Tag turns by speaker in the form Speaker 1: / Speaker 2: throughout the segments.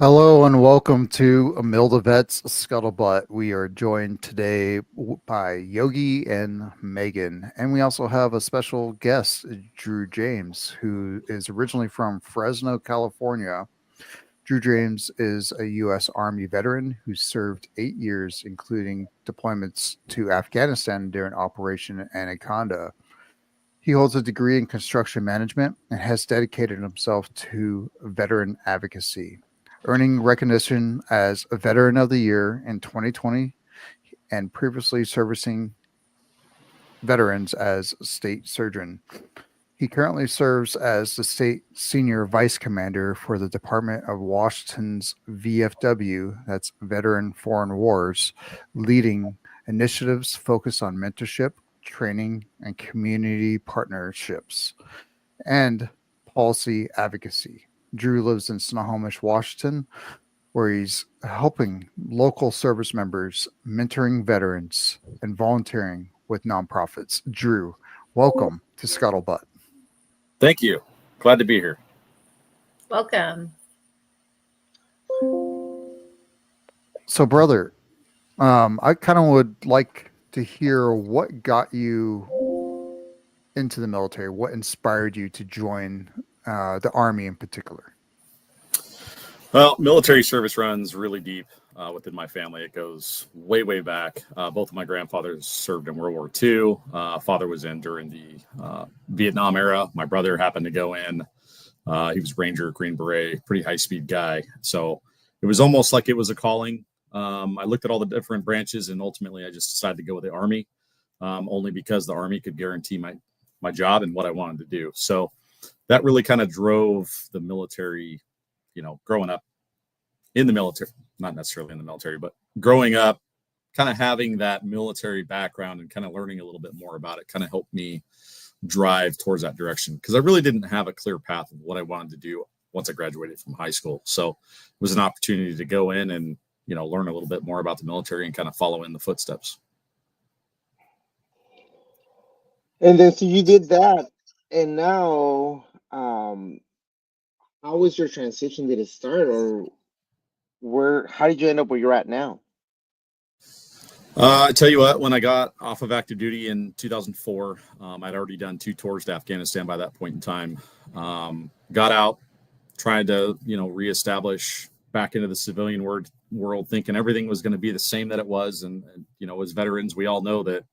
Speaker 1: Hello and welcome to Amilda Vet's Scuttlebutt. We are joined today by Yogi and Megan, and we also have a special guest, Drew James, who is originally from Fresno, California. Drew James is a U.S. Army veteran who served 8 years, including deployments to Afghanistan during Operation Anaconda. He holds a degree in construction management and has dedicated himself to veteran advocacy, earning recognition as a Veteran of the Year in 2020 and previously servicing veterans as state surgeon. He currently serves as the state senior vice commander for the Department of Washington's VFW, that's Veteran Foreign Wars, leading initiatives focused on mentorship, training, and community partnerships, and policy advocacy. Drew lives in Snohomish, Washington, where he's helping local service members, mentoring veterans, and volunteering with nonprofits. Drew, welcome to Scuttlebutt.
Speaker 2: Thank you. Glad to be here.
Speaker 3: Welcome.
Speaker 1: So, brother, I kind of would like to hear what got you into the military, what inspired you to join the Army in particular.
Speaker 2: Well, military service runs really deep within my family. It goes way, way back. Both of my grandfathers served in World War II. Father was in during the Vietnam era. My brother happened to go in. He was Ranger, Green Beret, pretty high-speed guy. So it was almost like it was a calling. I looked at all the different branches, and ultimately I just decided to go with the Army, only because the Army could guarantee my job and what I wanted to do. So that really kind of drove the military, growing up in the military, not necessarily in the military, but growing up, kind of having that military background and kind of learning a little bit more about it kind of helped me drive towards that direction, because I really didn't have a clear path of what I wanted to do once I graduated from high school. So it was an opportunity to go in and, learn a little bit more about the military and kind of follow in the footsteps.
Speaker 4: And then so you did that, and now how was your transition? Did it start, or how did you end up where you're at now?
Speaker 2: I tell you what, when I got off of active duty in 2004, I'd already done 2 tours to Afghanistan by that point in time. Got out, tried to, reestablish back into the civilian world, thinking everything was going to be the same that it was. And, as veterans, we all know that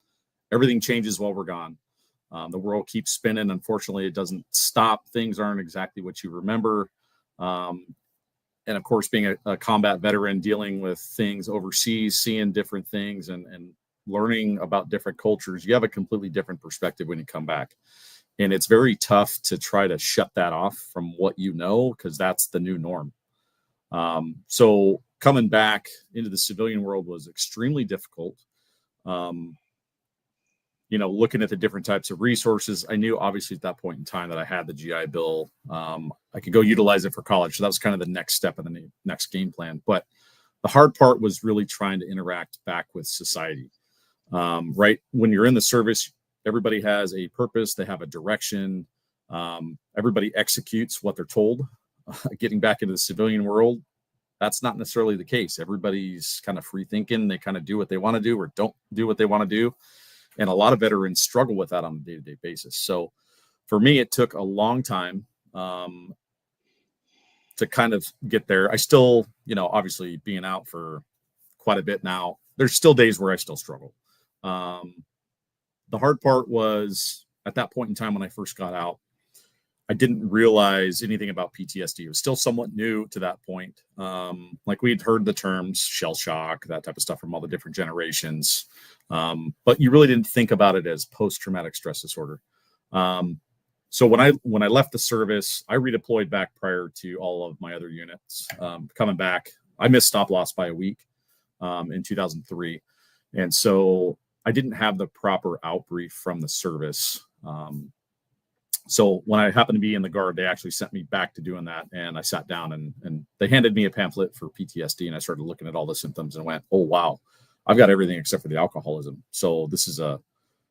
Speaker 2: everything changes while we're gone. The world keeps spinning. Unfortunately, it doesn't stop. Things aren't exactly what you remember. And of course, being a combat veteran, dealing with things overseas, seeing different things and learning about different cultures, you have a completely different perspective when you come back. And it's very tough to try to shut that off from what you know, because that's the new norm. So coming back into the civilian world was extremely difficult. Looking at the different types of resources, I knew obviously at that point in time that I had the GI Bill. I could go utilize it for college. So that was kind of the next step of the next game plan. But the hard part was really trying to interact back with society. Right when you're in the service, everybody has a purpose. They have a direction. Everybody executes what they're told. Getting back into the civilian world, that's not necessarily the case. Everybody's kind of free thinking. They kind of do what they want to do or don't do what they want to do. And a lot of veterans struggle with that on a day-to-day basis. So for me, it took a long time to kind of get there. I still, obviously being out for quite a bit now, there's still days where I still struggle. The hard part was at that point in time when I first got out, I didn't realize anything about PTSD. It was still somewhat new to that point. Like we'd heard the terms shell shock, that type of stuff from all the different generations. But you really didn't think about it as post-traumatic stress disorder. So when I left the service, I redeployed back prior to all of my other units. Coming back, I missed stop loss by a week in 2003. And so I didn't have the proper outbrief from the service. So when I happened to be in the Guard, they actually sent me back to doing that. And I sat down and they handed me a pamphlet for PTSD. And I started looking at all the symptoms and went, oh, wow, I've got everything except for the alcoholism. So this is a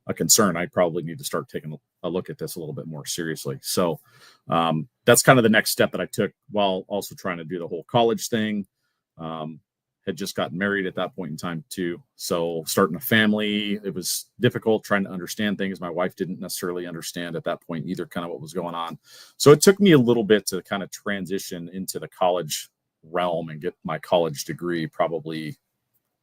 Speaker 2: a concern, I probably need to start taking a look at this a little bit more seriously. So that's kind of the next step that I took while also trying to do the whole college thing. Had just gotten married at that point in time too. So starting a family, it was difficult trying to understand things. My wife didn't necessarily understand at that point either, kind of what was going on. So it took me a little bit to kind of transition into the college realm and get my college degree, probably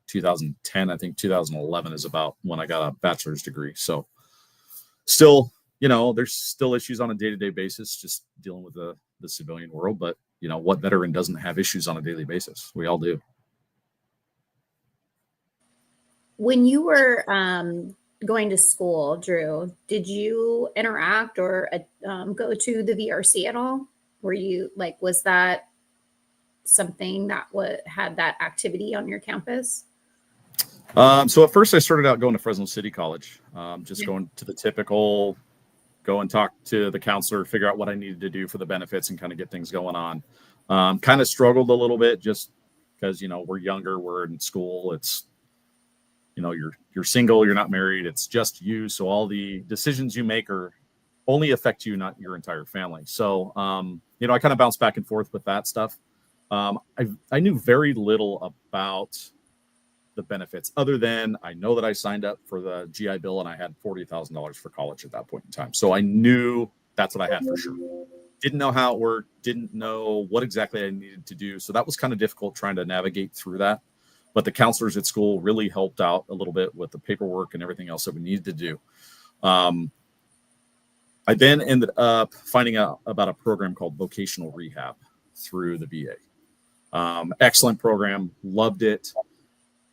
Speaker 2: 2010. I think 2011 is about when I got a bachelor's degree. So still, there's still issues on a day-to-day basis, just dealing with the civilian world. But what veteran doesn't have issues on a daily basis? We all do.
Speaker 3: When you were going to school, Drew, did you interact or go to the VRC at all? Were you was that something that had that activity on your campus?
Speaker 2: So at first I started out going to Fresno City College, just going to the typical, go and talk to the counselor, figure out what I needed to do for the benefits and kind of get things going on. Kind of struggled a little bit just because, we're younger, we're in school. It's, you're single, you're not married. It's just you. So all the decisions you make only affect you, not your entire family. So, I kind of bounced back and forth with that stuff. I knew very little about the benefits other than I know that I signed up for the GI Bill and I had $40,000 for college at that point in time. So I knew that's what I had for sure. Didn't know how it worked, didn't know what exactly I needed to do. So that was kind of difficult trying to navigate through that. But the counselors at school really helped out a little bit with the paperwork and everything else that we needed to do. I then ended up finding out about a program called vocational rehab through the VA. Excellent program, loved it.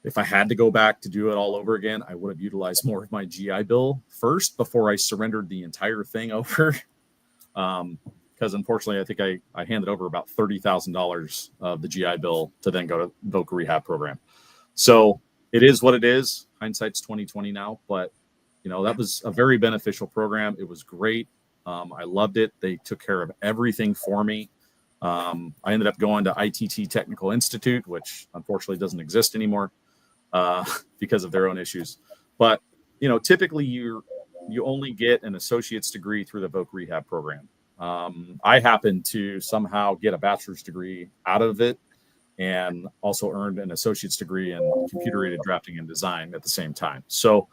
Speaker 2: If I had to go back to do it all over again, I would have utilized more of my GI Bill first before I surrendered the entire thing over. Because unfortunately, I think I handed over about $30,000 of the GI Bill to then go to voc rehab program. So it is what it is. Hindsight's 2020 now, but that was a very beneficial program. It was great. I loved it. They took care of everything for me. I ended up going to ITT Technical Institute, which unfortunately doesn't exist anymore because of their own issues. But, typically you only get an associate's degree through the voc rehab program. I happened to somehow get a bachelor's degree out of it and also earned an associate's degree in computer-aided drafting and design at the same time. So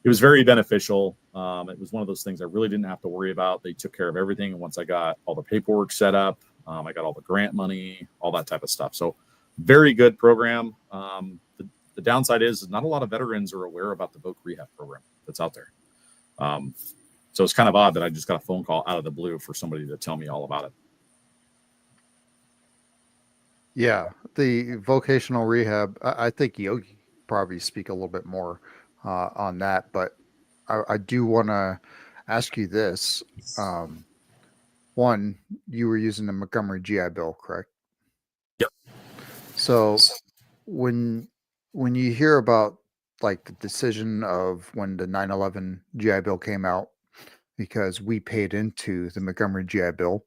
Speaker 2: it was very beneficial. It was one of those things I really didn't have to worry about. They took care of everything. And once I got all the paperwork set up, I got all the grant money, all that type of stuff. So very good program. The downside is not a lot of veterans are aware about the voc rehab program that's out there. So it's kind of odd that I just got a phone call out of the blue for somebody to tell me all about it.
Speaker 1: Yeah, the vocational rehab, I think Yogi probably speak a little bit more on that, but I do want to ask you this. One, you were using the Montgomery GI Bill, correct?
Speaker 2: Yep.
Speaker 1: So when you hear about like the decision of when the 9/11 GI Bill came out, because we paid into the Montgomery GI Bill,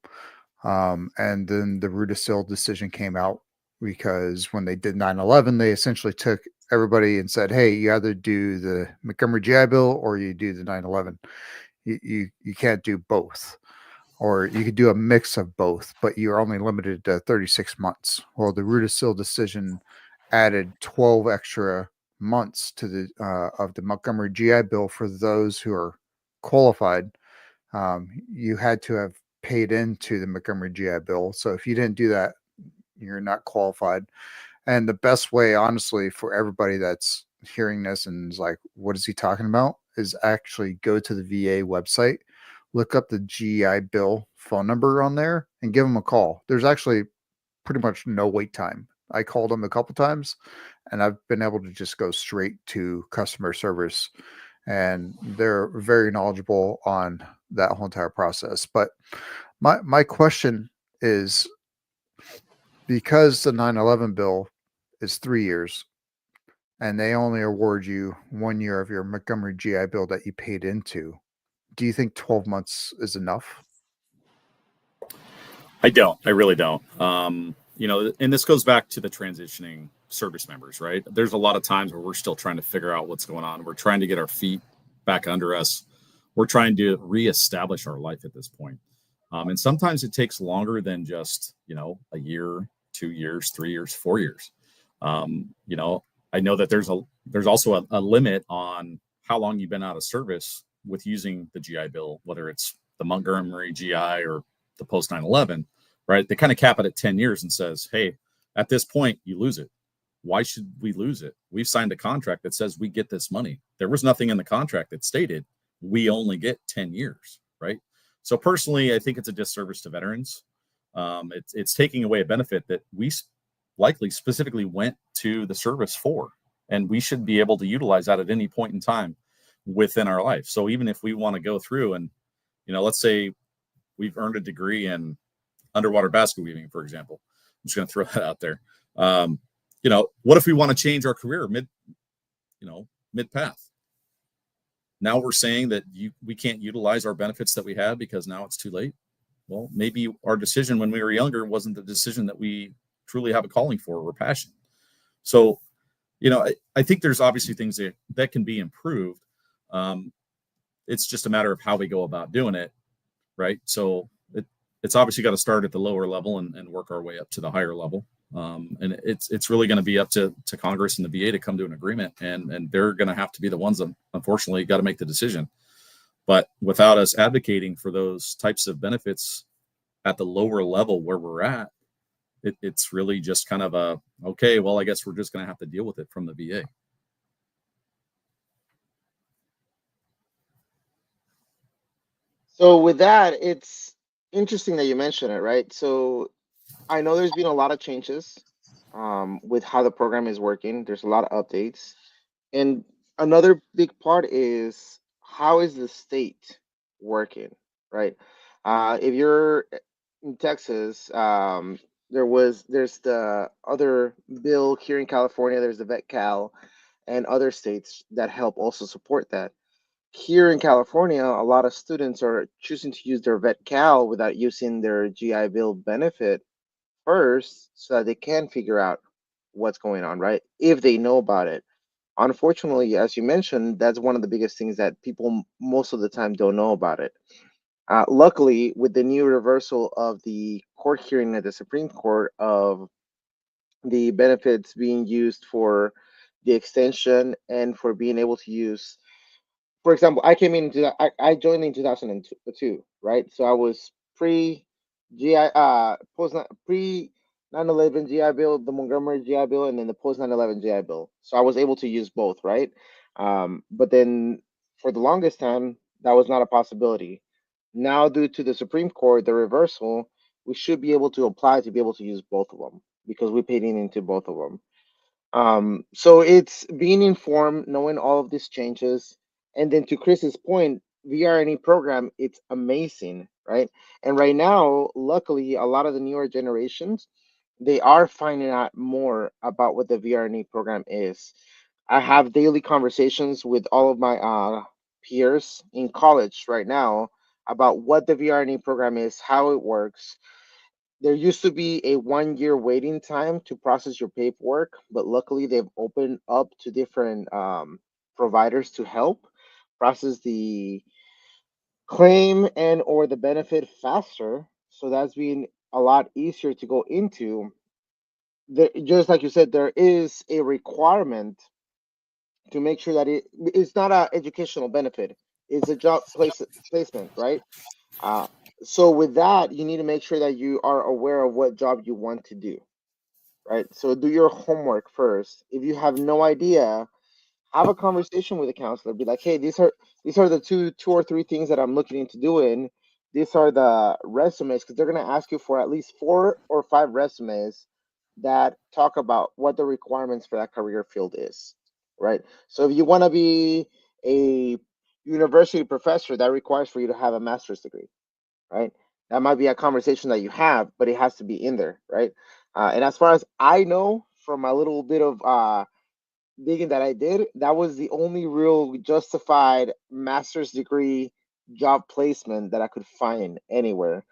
Speaker 1: and then the Rudisill decision came out because when they did 9/11, they essentially took everybody and said, "Hey, you either do the Montgomery GI Bill or you do the 9/11. You can't do both." Or you could do a mix of both, but you're only limited to 36 months. Well, the Rudisill decision added 12 extra months to the of the Montgomery GI Bill for those who are qualified. You had to have paid into the Montgomery GI Bill. So if you didn't do that, you're not qualified. And the best way, honestly, for everybody that's hearing this and is like, what is he talking about? Is actually go to the VA website, look up the GI Bill phone number on there and give them a call. There's actually pretty much no wait time. I called them a couple times and I've been able to just go straight to customer service, and they're very knowledgeable on that whole entire process. But my question is, because the 9/11 bill is 3 years and they only award you 1 year of your Montgomery GI Bill that you paid into, do you think 12 months is enough?
Speaker 2: I don't. I really don't. And this goes back to the transitioning service members, right? There's a lot of times where we're still trying to figure out what's going on. We're trying to get our feet back under us. We're trying to reestablish our life at this point. And sometimes it takes longer than just, a year, 2 years, 3 years, 4 years. I know that there's also a limit on how long you've been out of service with using the GI Bill, whether it's the Montgomery GI or the post 9/11, right? They kind of cap it at 10 years and says, hey, at this point, you lose it. Why should we lose it? We've signed a contract that says we get this money. There was nothing in the contract that stated we only get 10 years, right? So personally, I think it's a disservice to veterans. It's taking away a benefit that we likely specifically went to the service for, and we should be able to utilize that at any point in time within our life. So even if we want to go through and, let's say we've earned a degree in underwater basket weaving, for example, I'm just going to throw that out there. What if we want to change our career mid path? Now we're saying that we can't utilize our benefits that we had because now it's too late. Well, maybe our decision when we were younger wasn't the decision that we truly have a calling for or passion. So, I think there's obviously things that can be improved. It's just a matter of how we go about doing it, right? So it's obviously got to start at the lower level and work our way up to the higher level. And it's really going to be up to Congress and the VA to come to an agreement, and they're going to have to be the ones that unfortunately got to make the decision. But without us advocating for those types of benefits at the lower level where we're at, it's really just kind of okay, well, I guess we're just going to have to deal with it from the VA.
Speaker 4: So with that, it's interesting that you mention it, right? So I know there's been a lot of changes with how the program is working. There's a lot of updates. And another big part is how is the state working, right? If you're in Texas, there's the other bill here in California, there's the VET-Cal and other states that help also support that. Here in California, a lot of students are choosing to use their VET-Cal without using their GI Bill benefit first so that they can figure out what's going on, right? If they know about it. Unfortunately, as you mentioned, that's one of the biggest things that people most of the time don't know about it. Luckily, with the new reversal of the court hearing at the Supreme Court of the benefits being used for the extension and for being able to use, for example, I joined in 2002, right? So I was pre 9/11 GI Bill, the Montgomery GI Bill, and then the post 9/11 GI Bill. So I was able to use both, right? But then for the longest time, that was not a possibility. Now, due to the Supreme Court, the reversal, we should be able to apply to be able to use both of them because we paid into both of them. So it's being informed, knowing all of these changes, and then to Chris's point, VRNE program, it's amazing, right? And right now, luckily, a lot of the newer generations, they are finding out more about what the VRNE program is. I have daily conversations with all of my peers in college right now about what the VRNE program is, how it works. There used to be a 1 year waiting time to process your paperwork, but luckily they've opened up to different providers to help process the claim and or the benefit faster. So that's been a lot easier to go into. Just like you said, there is a requirement to make sure that it's not an educational benefit. It's a placement, right? So with that, you need to make sure that you are aware of what job you want to do, right? So do your homework first. If you have no idea, have a conversation with a counselor. Be like, hey, these are the two or three things that I'm looking into doing. These are the resumes, because they're going to ask you for at least 4 or 5 resumes that talk about what the requirements for that career field is, right? So if you want to be a university professor, that requires for you to have a master's degree, right? That might be a conversation that you have, but it has to be in there, right? And as far as I know, from my little bit of digging that I did, that was the only real justified master's degree job placement that I could find anywhere,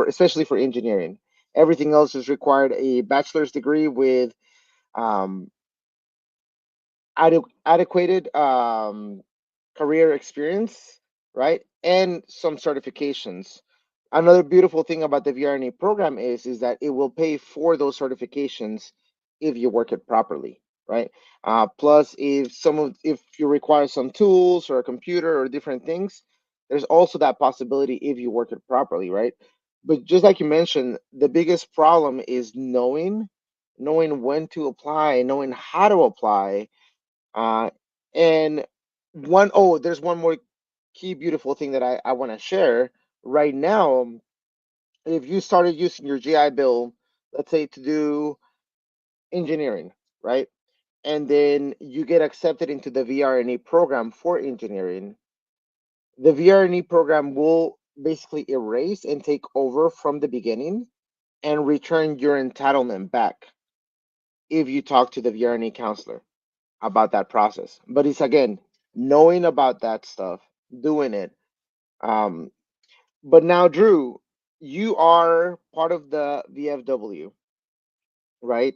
Speaker 4: especially for engineering. Everything else just required a bachelor's degree with adequate career experience, right? And some certifications. Another beautiful thing about the VRNA program is that it will pay for those certifications if you work it properly, right? Plus, if you require some tools or a computer or different things, there's also that possibility if you work it properly, right? But just like you mentioned, the biggest problem is knowing when to apply, knowing how to apply, uh, and there's one more key beautiful thing that I want to share right now. If you started using your GI Bill, let's say to do engineering, right? And then you get accepted into the VRNE program for engineering, the VRNE program will basically erase and take over from the beginning and return your entitlement back if you talk to the VRNE counselor about that process. But it's again, knowing about that stuff, doing it. Um, but now, Drew, you are part of the VFW, right?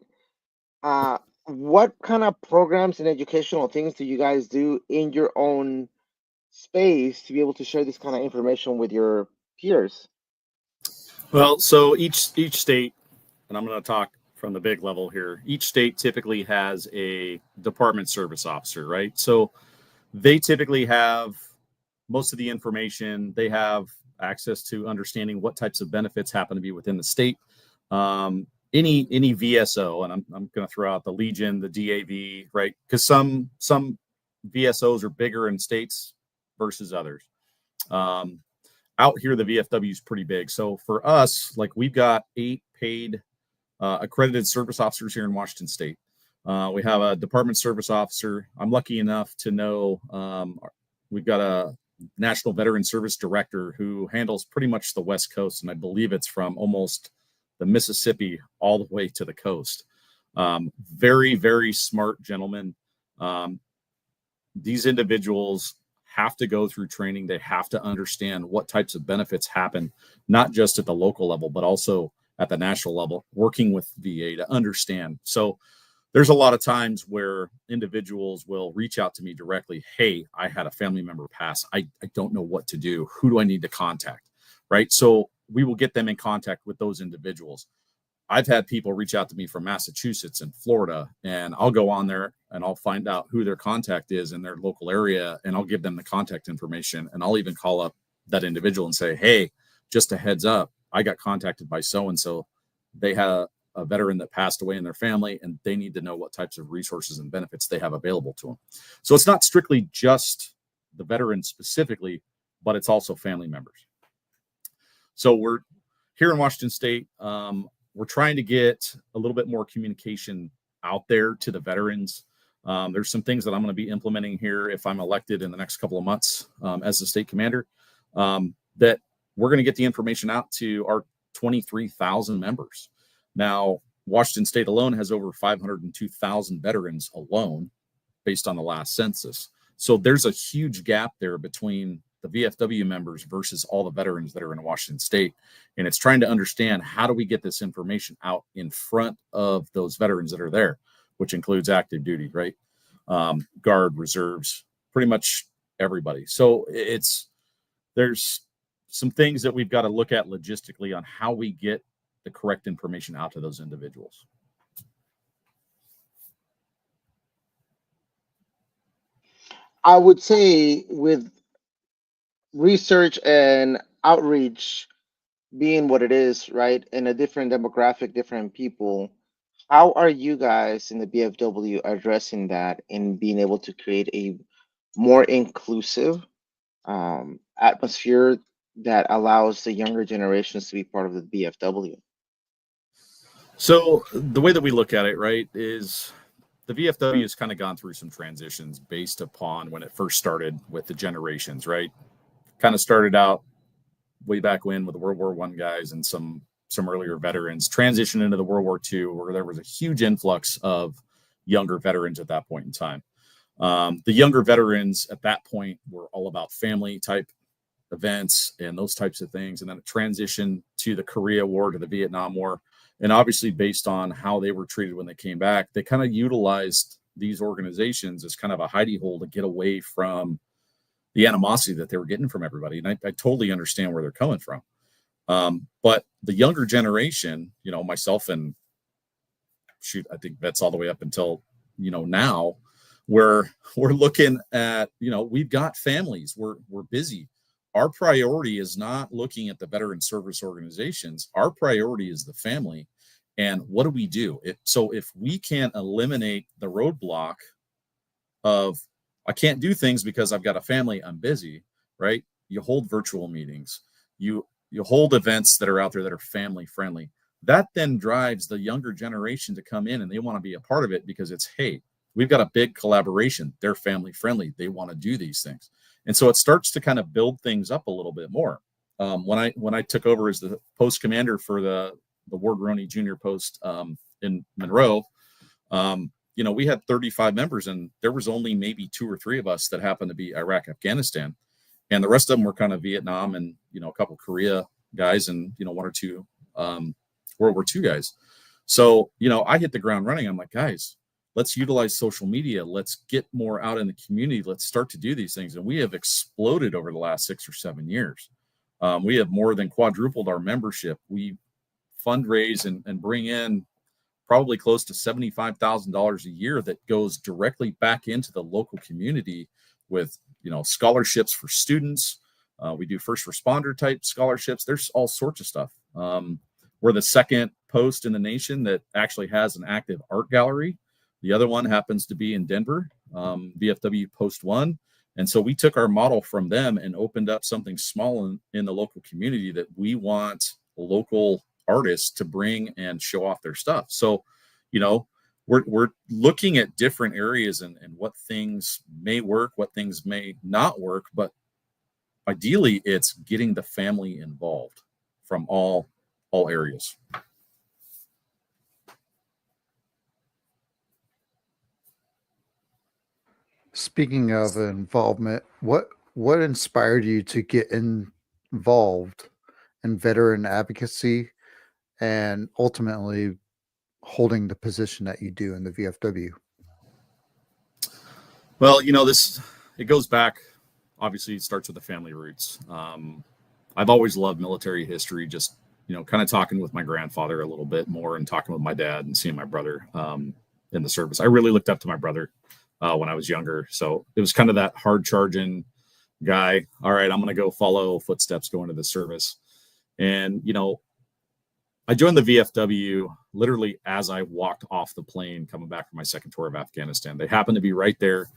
Speaker 4: What kind of programs and educational things do you guys do in your own space to be able to share this kind of information with your peers?
Speaker 2: Well, so each state, and I'm going to talk from the big level here. Each state typically has a department service officer, right? So they typically have most of the information. They have access to understanding what types of benefits happen to be within the state. Any VSO, and I'm going to throw out the Legion, the DAV, right? Because some VSOs are bigger in states versus others. Out here, the VFW is pretty big. So for us, like we've got 8 paid accredited service officers here in Washington State. We have a department service officer. I'm lucky enough to know we've got a National Veteran Service Director who handles pretty much the West Coast, and I believe it's from almost the Mississippi all the way to the coast. Very, very smart gentleman. These individuals have to go through training. They have to understand what types of benefits happen, not just at the local level, but also at the national level, working with VA to understand. So there's a lot of times where individuals will reach out to me directly. Hey, I had a family member pass. I don't know what to do. Who do I need to contact? Right. So we will get them in contact with those individuals. I've had people reach out to me from Massachusetts and Florida, and I'll go on there and I'll find out who their contact is in their local area, and I'll give them the contact information, and I'll even call up that individual and say, hey, just a heads up, I got contacted by so-and-so. They had a veteran that passed away in their family, and they need to know what types of resources and benefits they have available to them. So it's not strictly just the veteran specifically, but it's also family members. So we're here in Washington State. We're trying to get a little bit more communication out there to the veterans. There's some things that I'm going to be implementing here if I'm elected in the next couple of months as the state commander, that we're going to get the information out to our 23,000 members. Now, Washington State alone has over 502,000 veterans alone based on the last census. So there's a huge gap there between the VFW members versus all the veterans that are in Washington State. And it's trying to understand, how do we get this information out in front of those veterans that are there, which includes active duty, right? Guard, reserves, pretty much everybody. So there's some things that we've got to look at logistically on how we get the correct information out to those individuals.
Speaker 4: I would say with research and outreach being what it is, right, and a different demographic, different people, how are you guys in the BFW addressing that and being able to create a more inclusive atmosphere that allows the younger generations to be part of the BFW?
Speaker 2: So the way that we look at it, right, is the VFW has kind of gone through some transitions based upon when it first started with the generations, right? Kind of started out way back when with the World War I guys and some earlier veterans, transitioned into the World War II, where there was a huge influx of younger veterans at that point in time. The younger veterans at that point were all about family type events and those types of things. And then it transitioned to the Korea War, to the Vietnam War. And obviously, based on how they were treated when they came back, they kind of utilized these organizations as kind of a hidey hole to get away from the animosity that they were getting from everybody. And I totally understand where they're coming from. But the younger generation, myself and I think that's all the way up until, now, where we're looking at, we've got families, we're busy. Our priority is not looking at the veteran service organizations. Our priority is the family. And what do we do? So if we can't eliminate the roadblock of, I can't do things because I've got a family, I'm busy, right? You hold virtual meetings, you hold events that are out there that are family friendly. That then drives the younger generation to come in and they want to be a part of it because it's, hey, we've got a big collaboration. They're family friendly. They want to do these things. And so it starts to kind of build things up a little bit more. When I took over as the post commander for the Ward Roney Jr. post in Monroe, we had 35 members and there was only maybe 2 or 3 of us that happened to be Iraq, Afghanistan. And the rest of them were kind of Vietnam and, a couple Korea guys and, 1 or 2 World War II guys. So, I hit the ground running. I'm like, guys, let's utilize social media. Let's get more out in the community. Let's start to do these things. And we have exploded over the last 6 or 7 years. We have more than quadrupled our membership. We fundraise and bring in probably close to $75,000 a year that goes directly back into the local community with, scholarships for students. We do first responder type scholarships. There's all sorts of stuff. We're the second post in the nation that actually has an active art gallery. The other one happens to be in Denver, VFW Post 1. And so we took our model from them and opened up something small in the local community that we want local artists to bring and show off their stuff. So, we're looking at different areas and what things may work, what things may not work, but ideally it's getting the family involved from all areas.
Speaker 1: Speaking of involvement, what inspired you to get involved in veteran advocacy and ultimately holding the position that you do in the VFW?
Speaker 2: Well, it goes back, obviously it starts with the family roots. I've always loved military history, just, kind of talking with my grandfather a little bit more and talking with my dad and seeing my brother in the service. I really looked up to my brother when I was younger. So it was kind of that hard charging guy. All right, I'm going to go follow footsteps going to the service. And, I joined the VFW literally as I walked off the plane coming back from my second tour of Afghanistan. They happened to be right there,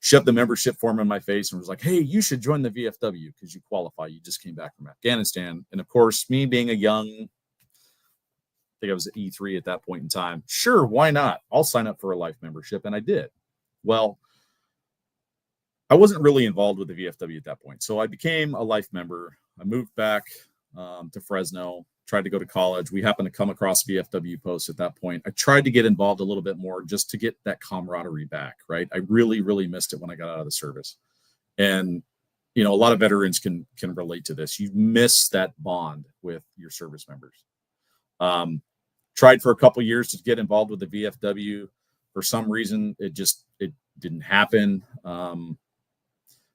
Speaker 2: shoved the membership form in my face and was like, hey, you should join the VFW because you qualify. You just came back from Afghanistan. And of course, me being a young, I think I was at E3 at that point in time. Sure, why not? I'll sign up for a life membership. And I did. Well, I wasn't really involved with the VFW at that point. So I became a life member. I moved back to Fresno, tried to go to college. We happened to come across VFW posts at that point. I tried to get involved a little bit more just to get that camaraderie back, right? I really, really missed it when I got out of the service. And, a lot of veterans can relate to this. You miss that bond with your service members. Tried for a couple years to get involved with the VFW. For some reason, it didn't happen.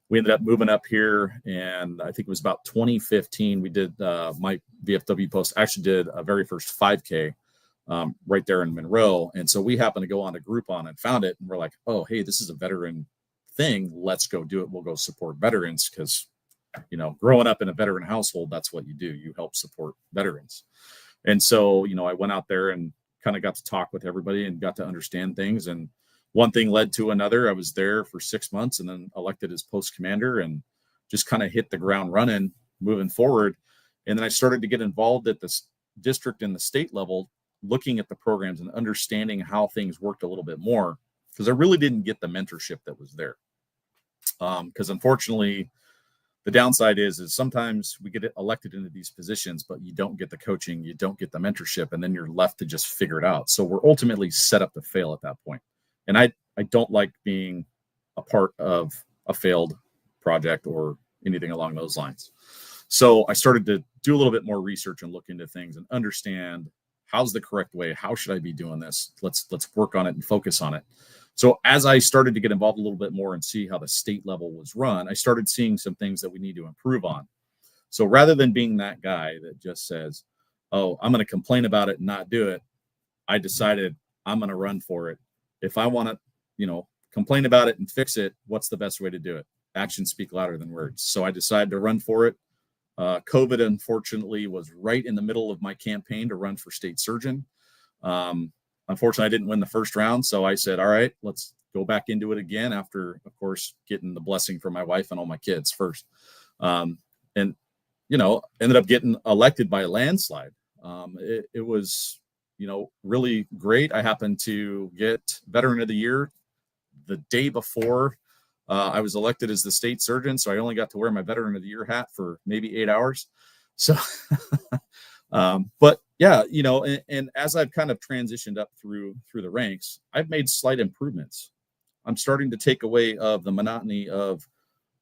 Speaker 2: We ended up moving up here, and I think it was about 2015. We did my VFW post actually did a very first 5K right there in Monroe. And so we happened to go on to Groupon and found it. And we're like, oh, hey, this is a veteran thing. Let's go do it. We'll go support veterans because, growing up in a veteran household, that's what you do. You help support veterans. And so, I went out there and kind of got to talk with everybody and got to understand things. And one thing led to another. I was there for 6 months and then elected as post commander and just kind of hit the ground running moving forward. And then I started to get involved at the district and the state level, looking at the programs and understanding how things worked a little bit more, because I really didn't get the mentorship that was there. Because unfortunately, the downside is sometimes we get elected into these positions, but you don't get the coaching, you don't get the mentorship, and then you're left to just figure it out. So we're ultimately set up to fail at that point. And I don't like being a part of a failed project or anything along those lines. So I started to do a little bit more research and look into things and understand how's the correct way? How should I be doing this? Let's work on it and focus on it. So as I started to get involved a little bit more and see how the state level was run, I started seeing some things that we need to improve on. So rather than being that guy that just says, oh, I'm going to complain about it and not do it, I decided I'm going to run for it. If I want to, complain about it and fix it, what's the best way to do it? Actions speak louder than words. So I decided to run for it. COVID, unfortunately, was right in the middle of my campaign to run for state surgeon. Unfortunately, I didn't win the first round. So I said, all right, let's go back into it again after, of course, getting the blessing from my wife and all my kids first. Ended up getting elected by a landslide. It was, really great. I happened to get Veteran of the Year the day before I was elected as the state surgeon. So I only got to wear my Veteran of the Year hat for maybe 8 hours. So, but yeah, and as I've kind of transitioned up through the ranks, I've made slight improvements. I'm starting to take away of the monotony of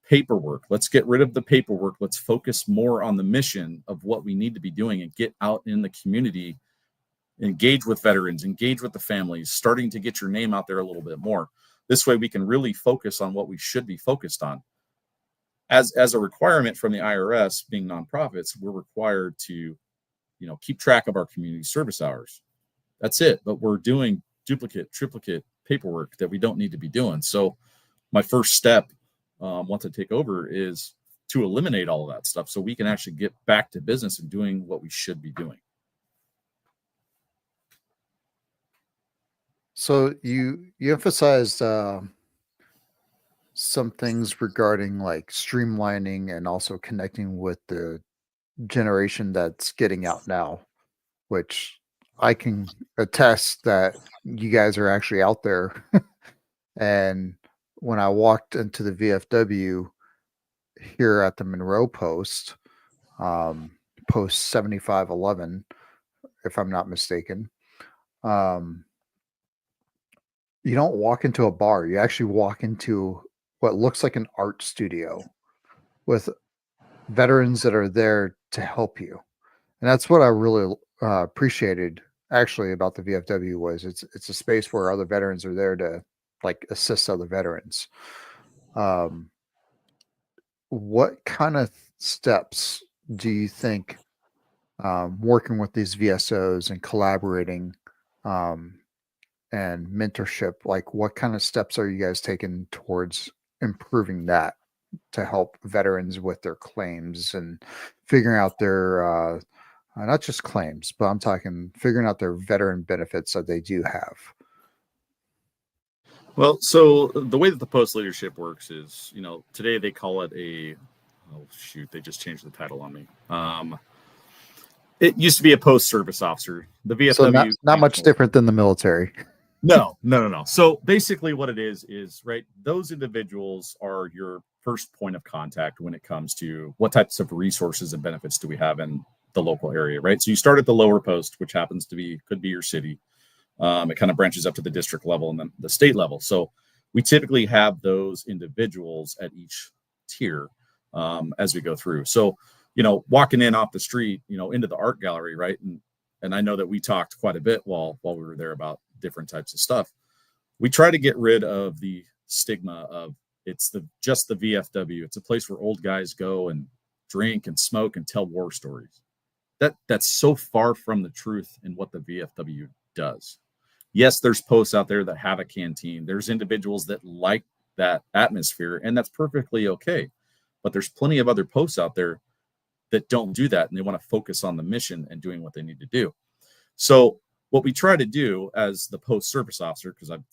Speaker 2: paperwork. Let's get rid of the paperwork. Let's focus more on the mission of what we need to be doing and get out in the community, engage with veterans, engage with the families, starting to get your name out there a little bit more. This way we can really focus on what we should be focused on. As a requirement from the IRS, being nonprofits, we're required to, keep track of our community service hours. That's it. But we're doing duplicate, triplicate paperwork that we don't need to be doing. So my first step, once I take over, is to eliminate all of that stuff so we can actually get back to business and doing what we should be doing.
Speaker 1: So you emphasized some things regarding like streamlining and also connecting with the generation that's getting out now, which I can attest that you guys are actually out there. And when I walked into the VFW here at the Monroe post, post 7511, if I'm not mistaken, you don't walk into a bar. You actually walk into what looks like an art studio with veterans that are there to help you. And that's what I really appreciated actually about the VFW was it's a space where other veterans are there to like assist other veterans. What kind of steps do you think working with these VSOs and collaborating and mentorship, like what kind of steps are you guys taking towards improving that to help veterans with their claims and figuring out their not just claims, but I'm talking figuring out their veteran benefits that they do have?
Speaker 2: Well, so the way that the post leadership works is, today they call it they just changed the title on me. It used to be a post service officer. The VFW,
Speaker 1: so not much different than the military.
Speaker 2: No. So basically what it is right, those individuals are your first point of contact when it comes to what types of resources and benefits do we have in the local area, right? So you start at the lower post, which could be your city. It kind of branches up to the district level and then the state level. So we typically have those individuals at each tier as we go through. So, walking in off the street, into the art gallery, right? And I know that we talked quite a bit while we were there about different types of stuff. We try to get rid of the stigma of it's just the VFW. It's a place where old guys go and drink and smoke and tell war stories. That's so far from the truth in what the VFW does. Yes, there's posts out there that have a canteen. There's individuals that like that atmosphere, and that's perfectly okay. But there's plenty of other posts out there that don't do that, and they want to focus on the mission and doing what they need to do. So what we try to do as the post service officer, because I've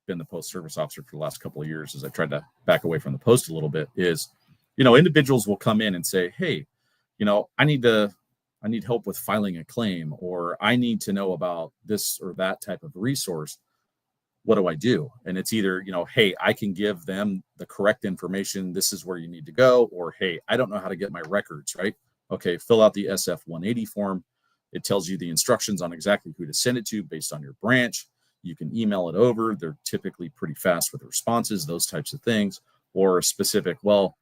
Speaker 2: been the post service officer for the last couple of years, as I tried to back away from the post a little bit, is, individuals will come in and say, hey, I need help with filing a claim, or I need to know about this or that type of resource. What do I do? And it's either, hey, I can give them the correct information. This is where you need to go. Or, hey, I don't know how to get my records, right? Okay, fill out the SF-180 form. It tells you the instructions on exactly who to send it to based on your branch. You can email it over. They're typically pretty fast with responses, those types of things. Or a specific, well,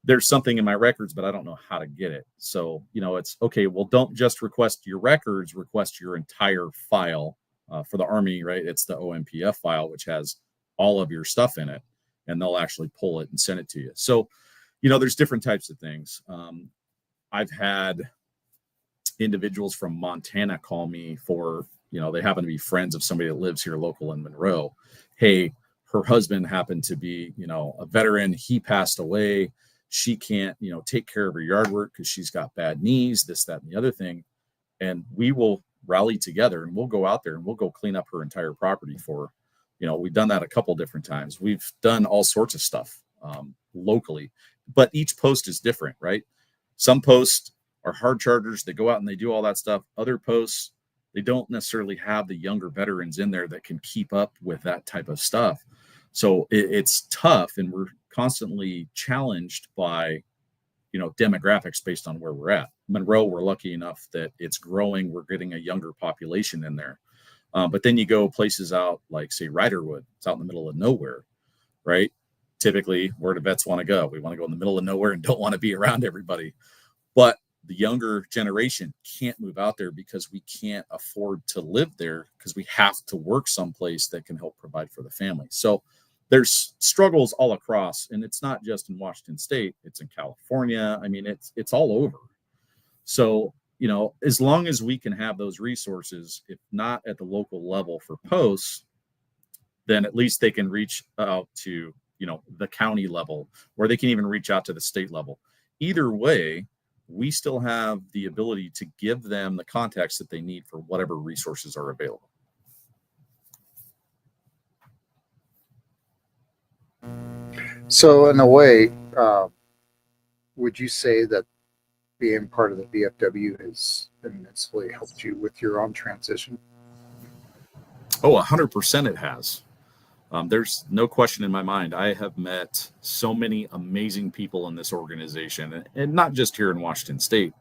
Speaker 2: there's something in my records, but I don't know how to get it. So, it's okay. Well, don't just request your records, request your entire file. For the Army, right? It's the OMPF file, which has all of your stuff in it, and they'll actually pull it and send it to you. So, there's different types of things. I've had individuals from Montana call me for, they happen to be friends of somebody that lives here local in Monroe. Hey, her husband happened to be, a veteran. He passed away. She can't, take care of her yard work because she's got bad knees, this, that, and the other thing. And we will rally together and we'll go out there and we'll go clean up her entire property for her. We've done that a couple different times. We've done all sorts of stuff locally, but each post is different, right? Some posts are hard chargers. They go out and they do all that stuff. Other posts, they don't necessarily have the younger veterans in there that can keep up with that type of stuff. So it's tough, and we're constantly challenged by demographics based on where we're at. Monroe, we're lucky enough that it's growing. We're getting a younger population in there. But then you go places out like, say, Riderwood. It's out in the middle of nowhere, right? Typically, where do vets want to go? We want to go in the middle of nowhere and don't want to be around everybody. But the younger generation can't move out there because we can't afford to live there because we have to work someplace that can help provide for the family. So there's struggles all across, and it's not just in Washington State, it's in California. I mean, it's all over. So, as long as we can have those resources, if not at the local level for posts, then at least they can reach out to, the county level, or they can even reach out to the state level. Either way, we still have the ability to give them the context that they need for whatever resources are available.
Speaker 1: So, in a way, would you say that being part of the VFW has immensely helped you with your own transition?
Speaker 2: Oh, 100% it has. There's no question in my mind. I have met so many amazing people in this organization, and not just here in Washington State,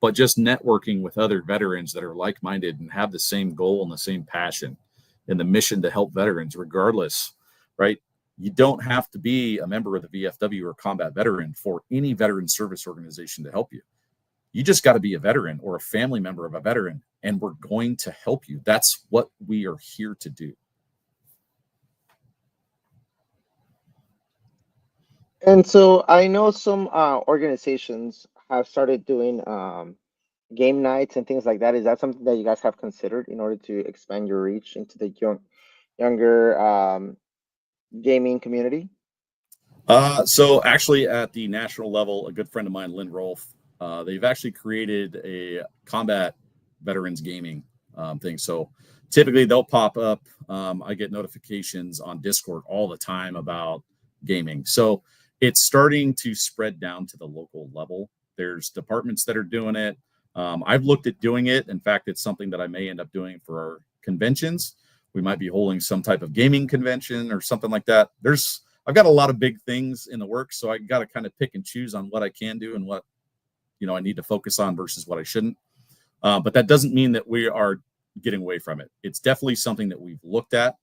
Speaker 2: but just networking with other veterans that are like-minded and have the same goal and the same passion and the mission to help veterans regardless, right? You don't have to be a member of the VFW or combat veteran for any veteran service organization to help you. You just got to be a veteran or a family member of a veteran, and we're going to help you. That's what we are here to do.
Speaker 4: And so I know some organizations have started doing game nights and things like that. Is that something that you guys have considered in order to expand your reach into the younger gaming community?
Speaker 2: So actually at the national level, a good friend of mine, Lynn Rolfe, they've actually created a combat veterans gaming thing. So typically they'll pop up. I get notifications on Discord all the time about gaming. So it's starting to spread down to the local level. There's departments that are doing it. I've looked at doing it. In fact, it's something that I may end up doing for our conventions. We might be holding some type of gaming convention or something like that. I've got a lot of big things in the works, so I got to kind of pick and choose on what I can do and what I need to focus on versus what I shouldn't. But that doesn't mean that we are getting away from it. It's definitely something that we've looked at,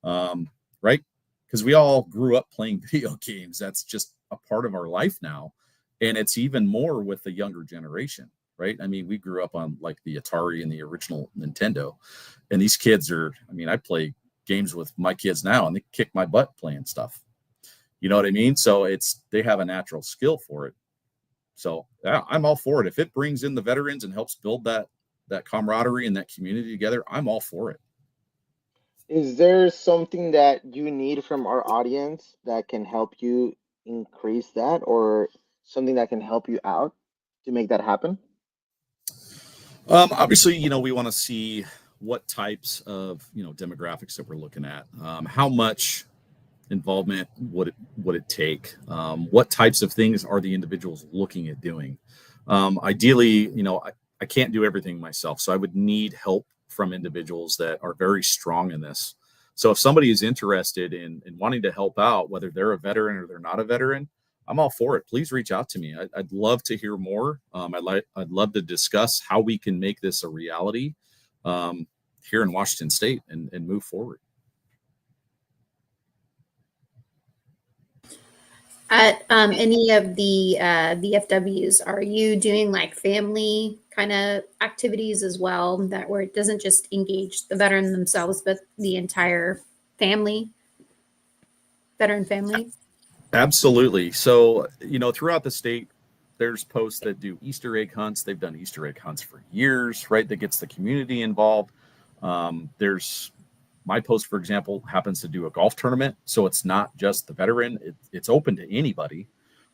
Speaker 2: right? Because we all grew up playing video games. That's just a part of our life now, and it's even more with the younger generation, right? I mean, we grew up on like the Atari and the original Nintendo, and these kids I play games with my kids now, and they kick my butt playing stuff. You know what I mean? So they have a natural skill for it. So yeah, I'm all for it. If it brings in the veterans and helps build that camaraderie and that community together, I'm all for it.
Speaker 4: Is there something that you need from our audience that can help you increase that, or something that can help you out to make that happen?
Speaker 2: Obviously, we want to see what types of, demographics that we're looking at. How much involvement would it take? What types of things are the individuals looking at doing? Ideally, I can't do everything myself, so I would need help from individuals that are very strong in this. So if somebody is interested in wanting to help out, whether they're a veteran or they're not a veteran, I'm all for it. Please reach out to me. I'd love to hear more. I'd love to discuss how we can make this a reality here in Washington State and move forward.
Speaker 3: At any of the VFWs, are you doing like family kind of activities as well, that where it doesn't just engage the veteran themselves, but the entire family, veteran family?
Speaker 2: Absolutely. So, throughout the state, there's posts that do Easter egg hunts. They've done Easter egg hunts for years, right? That gets the community involved. There's my post, for example, happens to do a golf tournament. So it's not just the veteran, it's open to anybody.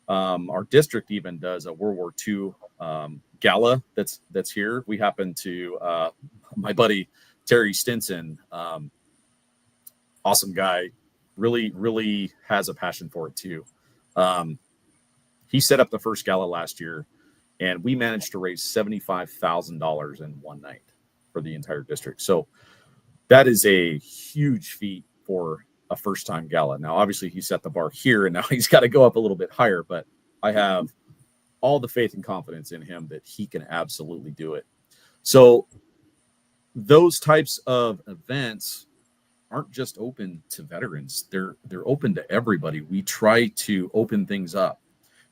Speaker 2: Our district even does a World War II gala that's here. We happen to, my buddy Terry Stinson, awesome guy, really has a passion for it too. He set up the first gala last year, and we managed to raise $75,000 in one night for the entire district. So that is a huge feat for a first-time gala. Now, obviously, he set the bar here, and now he's got to go up a little bit higher. But I have all the faith and confidence in him that he can absolutely do it. So those types of events aren't just open to veterans. They're open to everybody. We try to open things up.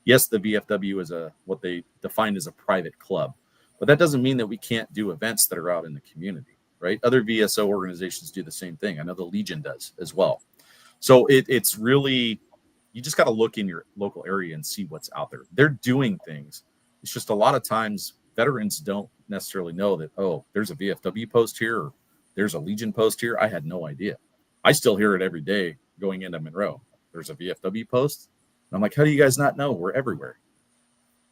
Speaker 2: Yes, the VFW is what they define as a private club, but that doesn't mean that we can't do events that are out in the community, right? Other VSO organizations do the same thing. I know the Legion does as well. So it's really, you just got to look in your local area and see what's out there. They're doing things. It's just a lot of times veterans don't necessarily know that, oh, there's a VFW post here, or there's a Legion post here. I had no idea. I still hear it every day going into Monroe. There's a VFW post. And I'm like, how do you guys not know? We're everywhere.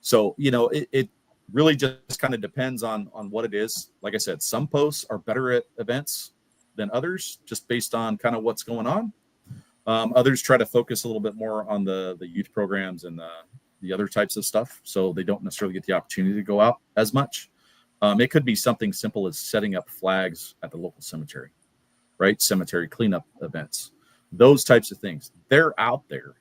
Speaker 2: So, it really just kind of depends on what it is. Like I said, some posts are better at events than others, just based on kind of what's going on. Others try to focus a little bit more on the youth programs and the other types of stuff, so they don't necessarily get the opportunity to go out as much. It could be something simple as setting up flags at the local cemetery, right? Cemetery cleanup events, those types of things. They're out there.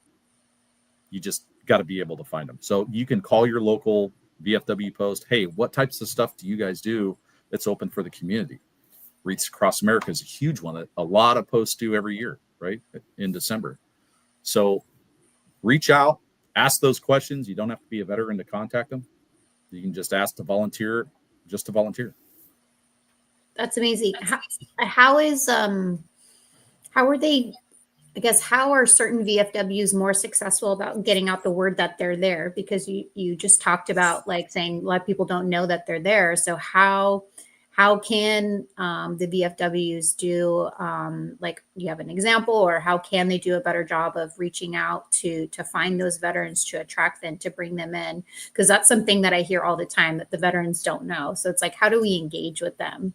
Speaker 2: You just got to be able to find them. So you can call your local VFW post. Hey, what types of stuff do you guys do that's open for the community? Wreaths Across America is a huge one that a lot of posts do every year, right? In December. So reach out, ask those questions. You don't have to be a veteran to contact them. You can just ask to volunteer, just to volunteer.
Speaker 3: That's amazing. How are they, I guess, how are certain VFWs more successful about getting out the word that they're there? Because you just talked about like saying a lot of people don't know that they're there. So how can the VFWs do, like, do you have an example, or how can they do a better job of reaching out to find those veterans, to attract them, to bring them in? Because that's something that I hear all the time, that the veterans don't know. So it's like, how do we engage with them?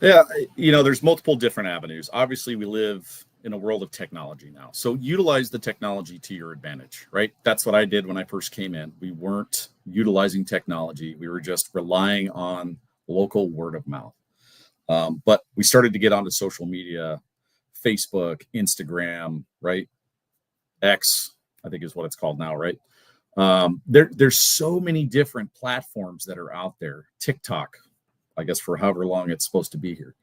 Speaker 2: Yeah, there's multiple different avenues. Obviously, we live in a world of technology now. So utilize the technology to your advantage, right? That's what I did when I first came in. We weren't utilizing technology. We were just relying on local word of mouth. But we started to get onto social media, Facebook, Instagram, right? X, I think is what it's called now, right? There's so many different platforms that are out there. TikTok, I guess, for however long it's supposed to be here.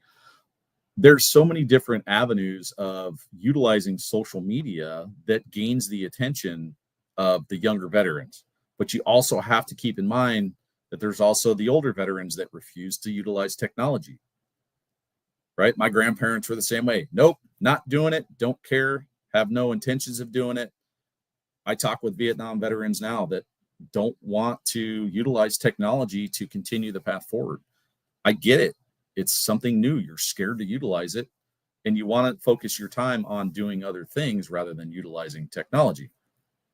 Speaker 2: There's so many different avenues of utilizing social media that gains the attention of the younger veterans. But you also have to keep in mind that there's also the older veterans that refuse to utilize technology, right? My grandparents were the same way. Nope, not doing it. Don't care. Have no intentions of doing it. I talk with Vietnam veterans now that don't want to utilize technology to continue the path forward. I get it. It's something new. You're scared to utilize it, and you want to focus your time on doing other things rather than utilizing technology.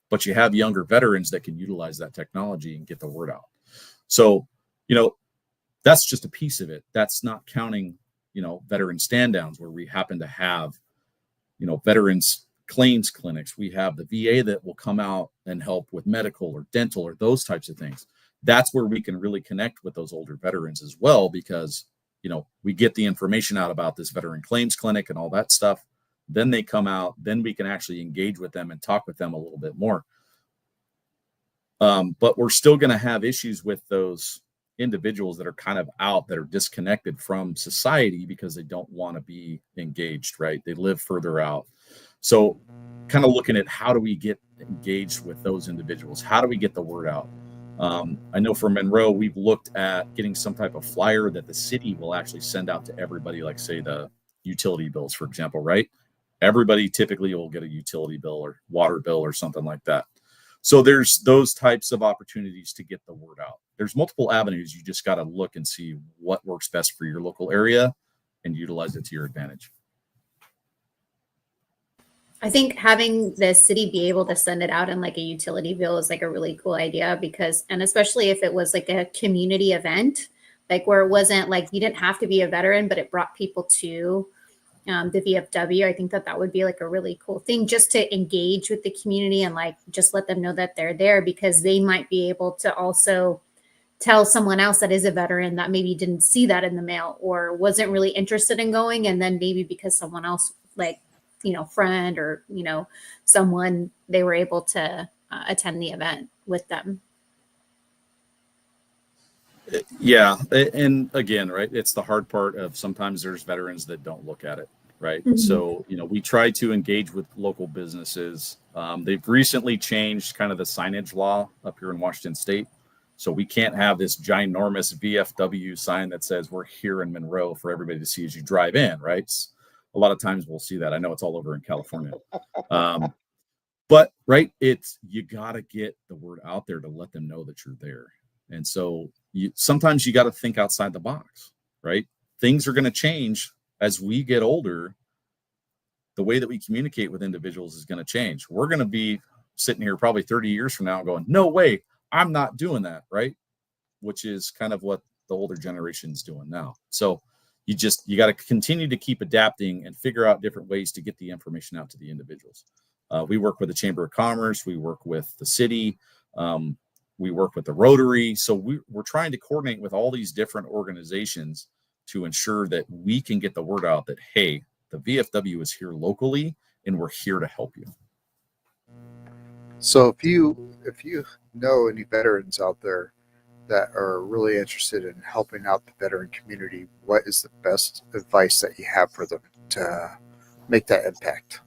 Speaker 2: But you have younger veterans that can utilize that technology and get the word out. So, that's just a piece of it. That's not counting, veteran stand downs where we happen to have, veterans claims clinics. We have the VA that will come out and help with medical or dental or those types of things. That's where we can really connect with those older veterans as well, because we get the information out about this veteran claims clinic and all that stuff. Then they come out, then we can actually engage with them and talk with them a little bit more. But we're still going to have issues with those individuals that are kind of out, that are disconnected from society because they don't want to be engaged, right? They live further out. So kind of looking at how do we get engaged with those individuals? How do we get the word out? I know for Monroe, we've looked at getting some type of flyer that the city will actually send out to everybody, like say the utility bills, for example, right? Everybody typically will get a utility bill or water bill or something like that. So there's those types of opportunities to get the word out. There's multiple avenues. You just got to look and see what works best for your local area and utilize it to your advantage.
Speaker 3: I think having the city be able to send it out in like a utility bill is like a really cool idea because, and especially if it was like a community event, like where it wasn't like you didn't have to be a veteran, but it brought people to the VFW. I think that that would be like a really cool thing just to engage with the community and like just let them know that they're there because they might be able to also tell someone else that is a veteran that maybe didn't see that in the mail or wasn't really interested in going. And then maybe because someone else like, you know, friend or, you know, someone, they were able to attend the event with them.
Speaker 2: Yeah. And again, right, it's the hard part of sometimes there's veterans that don't look at it, right?
Speaker 3: Mhm.
Speaker 2: So, you know, we try to engage with local businesses. They've recently changed kind of the signage law up here in Washington State. So we can't have this ginormous VFW sign that says we're here in Monroe for everybody to see as you drive in, right? A lot of times we'll see that. I know it's all over in California. But right, it's you got to get the word out there to let them know that you're there. And so sometimes you got to think outside the box, right? Things are going to change as we get older. The way that we communicate with individuals is going to change. We're going to be sitting here probably 30 years from now going, no way, I'm not doing that, right? Which is kind of what the older generation is doing now. So you got to continue to keep adapting and figure out different ways to get the information out to the individuals. We work with the Chamber of Commerce. We work with the city. We work with the Rotary. So we're trying to coordinate with all these different organizations to ensure that we can get the word out that, hey, the VFW is here locally and we're here to help you.
Speaker 1: So if you know any veterans out there that are really interested in helping out the veteran community, what is the best advice that you have for them to make that impact?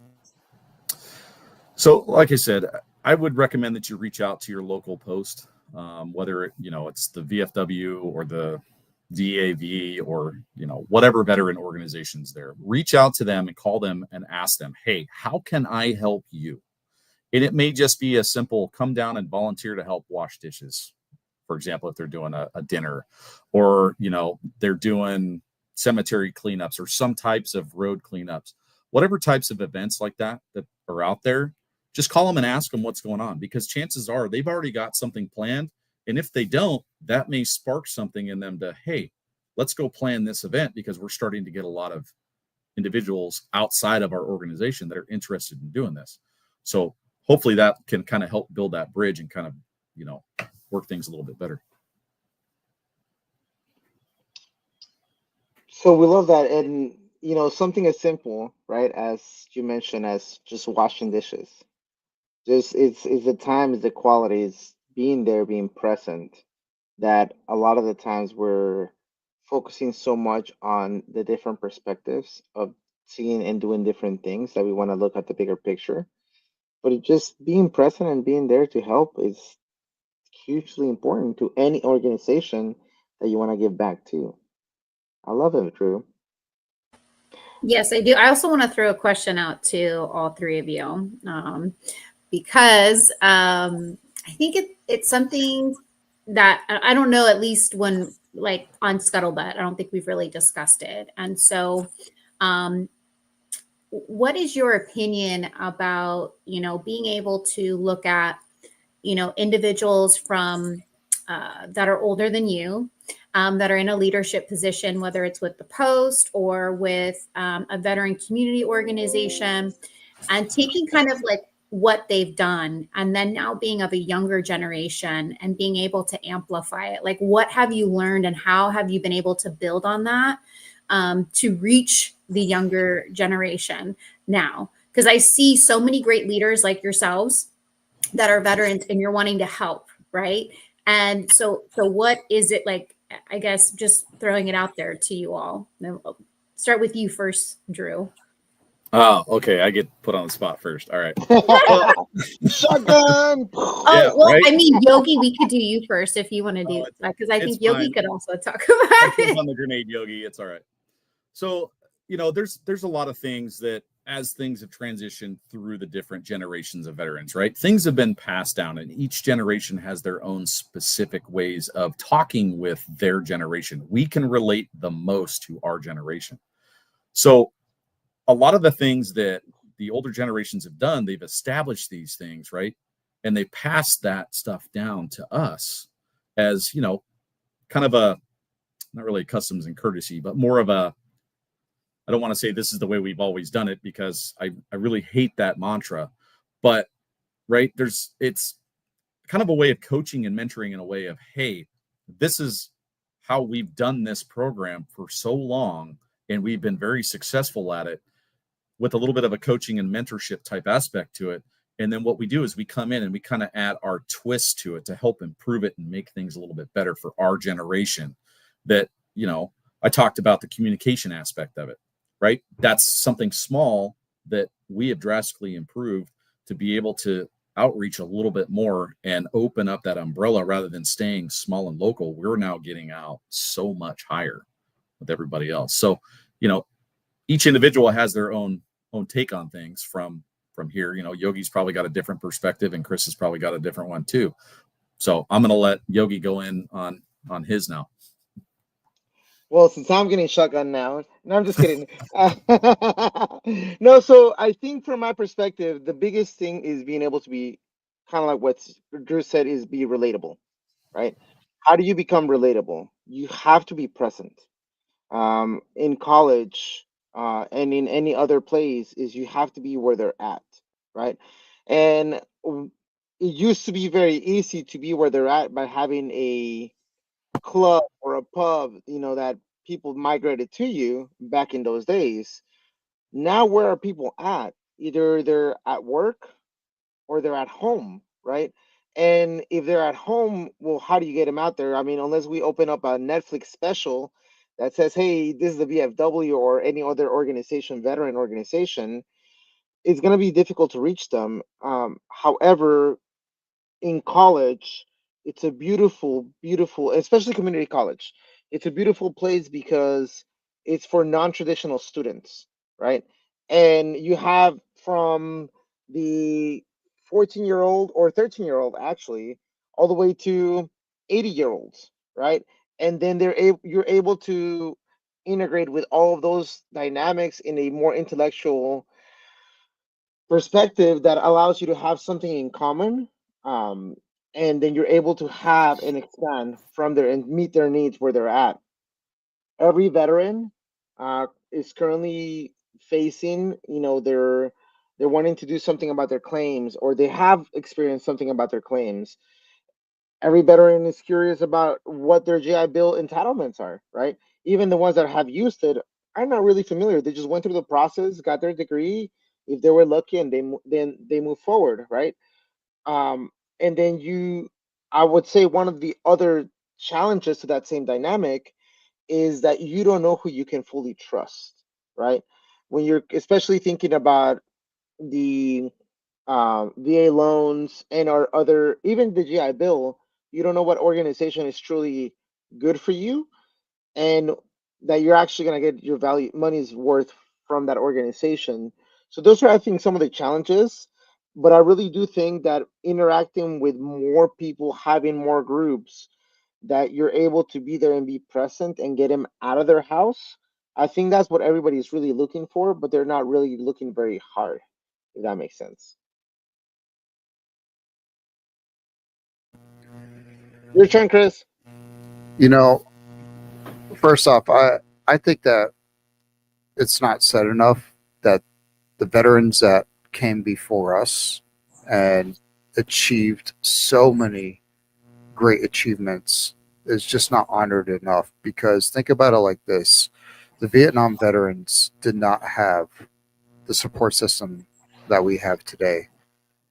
Speaker 2: So, like I said, I would recommend that you reach out to your local post, whether it's the VFW or the DAV or whatever veteran organizations there. Reach out to them and call them and ask them, hey, how can I help you? And it may just be a simple come down and volunteer to help wash dishes. For example, if they're doing a dinner or, they're doing cemetery cleanups or some types of road cleanups, whatever types of events like that are out there, just call them and ask them what's going on, because chances are they've already got something planned. And if they don't, that may spark something in them to, hey, let's go plan this event, because we're starting to get a lot of individuals outside of our organization that are interested in doing this. So hopefully that can kind of help build that bridge and kind of, work things a little bit better.
Speaker 4: So we love that. And, something as simple, right, as you mentioned, as just washing dishes. Just it's the time, it's the quality, it's being there, being present, that a lot of the times we're focusing so much on the different perspectives of seeing and doing different things that we want to look at the bigger picture. But it just being present and being there to help is hugely important to any organization that you want to give back to. I love it, Drew.
Speaker 3: Yes, I do. I also want to throw a question out to all three of you because I think it's something that I don't know, at least when like on Scuttlebutt, I don't think we've really discussed it. And so what is your opinion about, being able to look at, individuals from that are older than you, that are in a leadership position, whether it's with the post or with a veteran community organization, and taking kind of like what they've done and then now being of a younger generation and being able to amplify it. Like, what have you learned and how have you been able to build on that to reach the younger generation now? Because I see so many great leaders like yourselves that are veterans and you're wanting to help, right? And so what is it like? I guess just throwing it out there to you all. Start with you first, Drew.
Speaker 2: Oh, okay. I get put on the spot first. All right.
Speaker 4: Shotgun.
Speaker 3: Oh,
Speaker 2: Yeah,
Speaker 3: well,
Speaker 2: right?
Speaker 3: I mean, Yogi, we could do you first if you want to do
Speaker 2: Oh,
Speaker 3: that, because I
Speaker 2: it's
Speaker 3: think Yogi
Speaker 2: fine.
Speaker 3: could also talk
Speaker 2: I
Speaker 3: about
Speaker 2: jump
Speaker 3: it.
Speaker 2: on the grenade, Yogi. It's all right. So, there's a lot of things that as things have transitioned through the different generations of veterans, right? Things have been passed down, and each generation has their own specific ways of talking with their generation. We can relate the most to our generation. So, a lot of the things that the older generations have done, they've established these things, right? And they passed that stuff down to us as, kind of a not really customs and courtesy, but more of a I don't want to say this is the way we've always done it because I really hate that mantra. But right, it's kind of a way of coaching and mentoring in a way of, hey, this is how we've done this program for so long, and we've been very successful at it with a little bit of a coaching and mentorship type aspect to it. And then what we do is we come in and we kind of add our twist to it to help improve it and make things a little bit better for our generation. That, I talked about the communication aspect of it, right? That's something small that we have drastically improved to be able to outreach a little bit more and open up that umbrella rather than staying small and local. We're now getting out so much higher with everybody else. So, each individual has their own take on things from here. Yogi's probably got a different perspective, and Chris has probably got a different one too. So I'm going to let Yogi go in on his now.
Speaker 4: Well, since I'm getting shotgun now, no, I'm just kidding. No, so I think from my perspective, the biggest thing is being able to be kind of like what Drew said, is be relatable, right? How do you become relatable? You have to be present. In college, and in any other place, is you have to be where they're at, right? And it used to be very easy to be where they're at by having a club or a pub, that people migrated to you back in those days. Now, where are people at? Either they're at work or they're at home, right? And if they're at home, well, how do you get them out there? I mean, unless we open up a Netflix special that says, hey, this is the VFW or any other organization, veteran organization, it's going to be difficult to reach them. However, in college, it's a beautiful, beautiful, especially community college. It's a beautiful place because it's for non-traditional students, right? And you have from the 14-year-old or 13-year-old actually, all the way to 80-year-olds, right? And then you're able to integrate with all of those dynamics in a more intellectual perspective that allows you to have something in common, um, and then you're able to have and expand from there and meet their needs where they're at. Every veteran is currently facing, they're wanting to do something about their claims, or they have experienced something about their claims. Every veteran is curious about what their GI Bill entitlements are, right? Even the ones that have used it are not really familiar. They just went through the process, got their degree, if they were lucky, and then they move forward, right? Um, and then I would say one of the other challenges to that same dynamic is that you don't know who you can fully trust, right? When you're especially thinking about the VA loans and our other, even the GI Bill, you don't know what organization is truly good for you, and that you're actually going to get your money's worth from that organization. So those are, I think, some of the challenges. But I really do think that interacting with more people, having more groups, that you're able to be there and be present and get them out of their house. I think that's what everybody's really looking for, but they're not really looking very hard, if that makes sense. Your turn, Chris.
Speaker 1: You know, first off, I think that it's not said enough that the veterans that came before us and achieved so many great achievements is just not honored enough. Because think about it like this: the Vietnam veterans did not have the support system that we have today,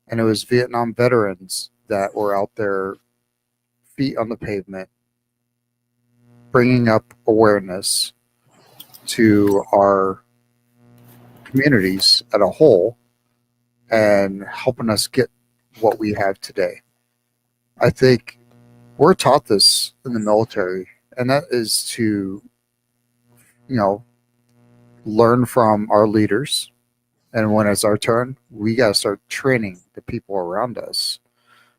Speaker 1: and it was Vietnam veterans that were out there, feet on the pavement, bringing up awareness to our communities at a whole and helping us get what we have today. I think we're taught this in the military, and that is to, you know, learn from our leaders. And when it's our turn, we got to start training the people around us.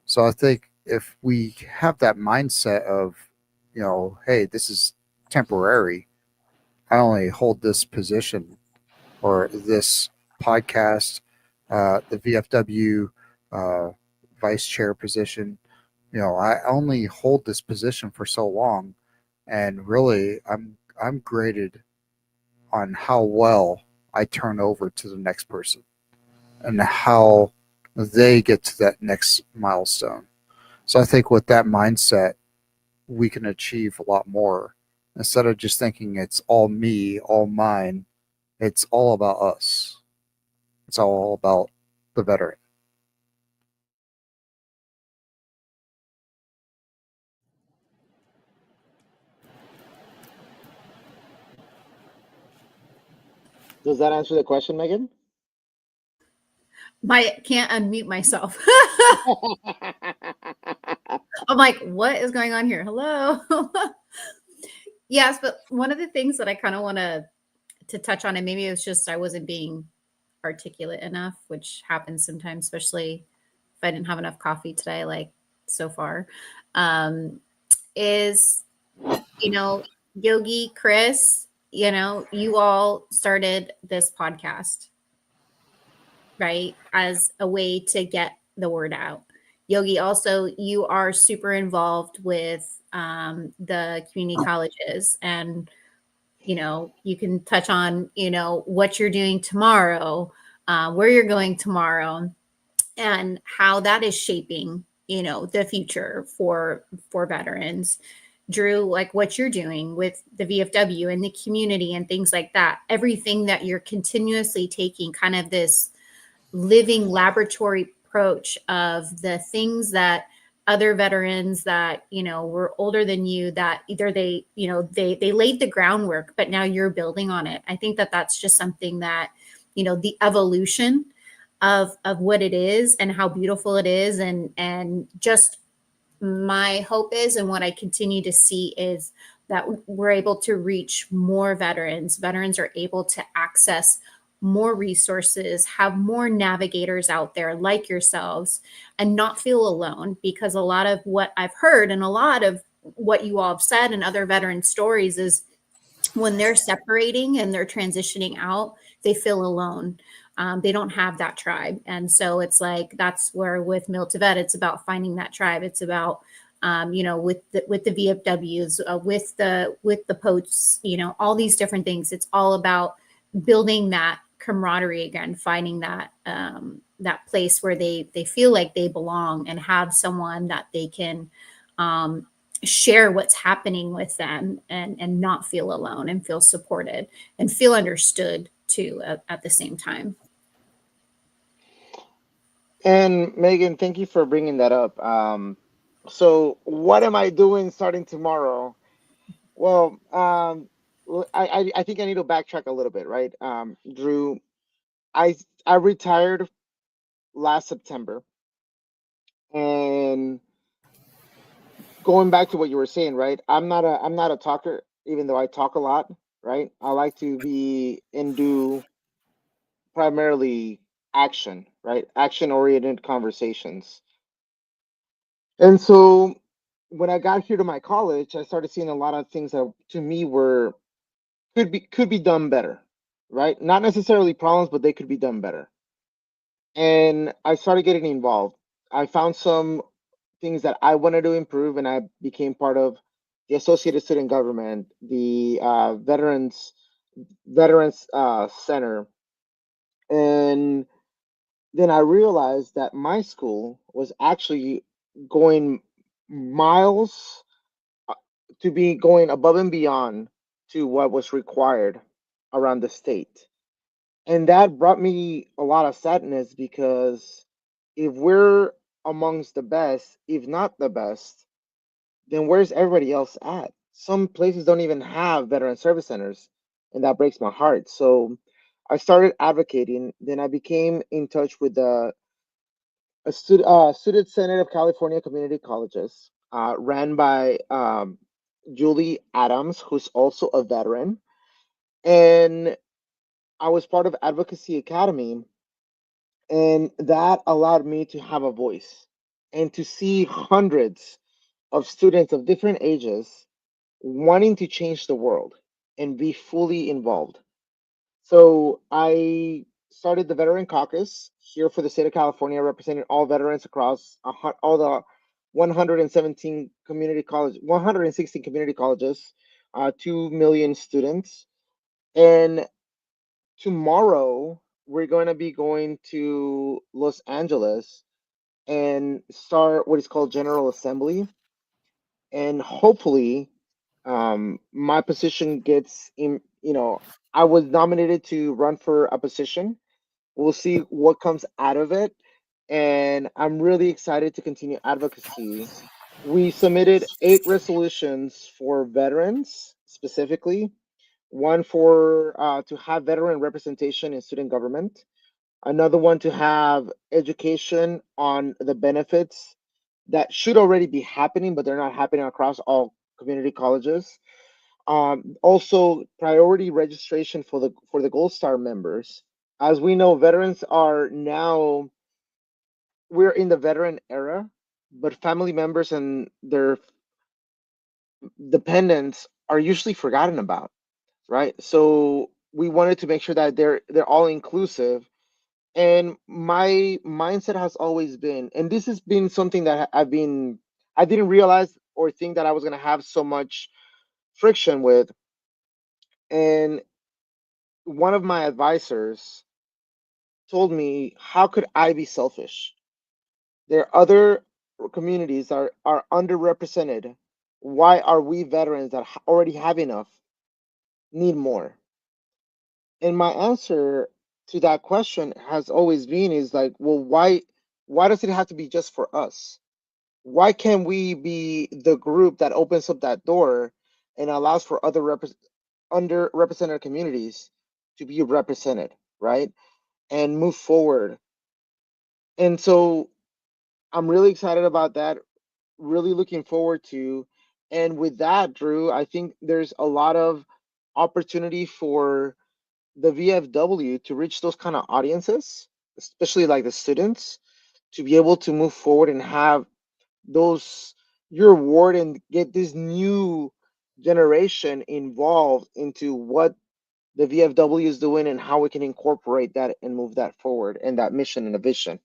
Speaker 1: So I think if we have that mindset of, hey, this is temporary, I only hold this position or this podcast, the VFW vice chair position. I only hold this position for so long, and really, I'm graded on how well I turn over to the next person and how they get to that next milestone. So I think with that mindset, we can achieve a lot more instead of just thinking it's all me, all mine. It's all about us. It's all about the veteran.
Speaker 4: Does that answer the question, Megan?
Speaker 3: Can't unmute myself. I'm like, what is going on here? Hello. Yes, but one of the things that I kind of want to touch on, and maybe it was just I wasn't being articulate enough, which happens sometimes, especially if I didn't have enough coffee today, like so far, is, Yogi, Chris, you all started this podcast, right, as a way to get the word out. Yogi, also, you are super involved with the community colleges, and you can touch on what you're doing tomorrow, where you're going tomorrow, and how that is shaping the future for veterans. Drew, like what you're doing with the VFW and the community and things like that, everything that you're continuously taking, kind of this living laboratory approach of the things that other veterans that were older than you, that either they laid the groundwork, but now you're building on it. I think that that's just something that the evolution of what it is and how beautiful it is, and just my hope is, and what I continue to see is that we're able to reach more veterans. Veterans are able to access more resources, have more navigators out there like yourselves, and not feel alone. Because a lot of what I've heard and a lot of what you all have said and other veteran stories is when they're separating and they're transitioning out, they feel alone. They don't have that tribe. And so it's like, that's where with Mil to Vet, it's about finding that tribe. It's about, with the VFWs, with the posts, all these different things. It's all about building that camaraderie again, finding that that place where they feel like they belong and have someone that they can share what's happening with them, and not feel alone, and feel supported and feel understood too at the same time.
Speaker 4: And Megan, thank you for bringing that up. So what am I doing starting tomorrow? Well, I think I need to backtrack a little bit, right? Drew, I retired last September, and going back to what you were saying, right? I'm not a talker, even though I talk a lot, right? I like to be into primarily action, right? Action-oriented conversations. And so when I got here to my college, I started seeing a lot of things that to me could be done better, right? Not necessarily problems, but they could be done better. And I started getting involved. I found some things that I wanted to improve, and I became part of the Associated Student Government, the Veterans Center, and then I realized that my school was actually going miles to be going above and beyond to what was required around the state. And that brought me a lot of sadness, because if we're amongst the best, if not the best, then where's everybody else at? Some places don't even have veteran service centers, and that breaks my heart. So I started advocating. Then I became in touch with Student Senate of California Community Colleges, ran by Julie Adams, who's also a veteran. And I was part of Advocacy Academy, and that allowed me to have a voice and to see hundreds of students of different ages wanting to change the world and be fully involved. So I started the Veteran Caucus here for the state of California, representing all veterans across all the 116 community colleges, 2 million students. And tomorrow we're going to be going to Los Angeles and start what is called General Assembly. And hopefully, my position gets in, I was nominated to run for a position. We'll see what comes out of it. And I'm really excited to continue advocacy. We submitted 8 resolutions for veterans specifically, one for to have veteran representation in student government, another one to have education on the benefits that should already be happening, but they're not happening across all community colleges. Also, priority registration for the Gold Star members. As we know, veterans are now, we're in the veteran era, but family members and their dependents are usually forgotten about, right? So we wanted to make sure that they're all inclusive. And my mindset has always been, and this has been something that I didn't realize or think that I was going to have so much friction with. And one of my advisors told me, how could I be selfish? There are other communities that are underrepresented. Why are we veterans that already have enough need more? And my answer to that question has always been is like, well, why does it have to be just for us? Why can't we be the group that opens up that door and allows for other underrepresented communities to be represented, right? And move forward. And so I'm really excited about that, really looking forward to. And with that, Drew, I think there's a lot of opportunity for the VFW to reach those kind of audiences, especially like the students, to be able to move forward and have those your ward and get this new generation involved into what the VFW is doing and how we can incorporate that and move that forward and that mission and a vision.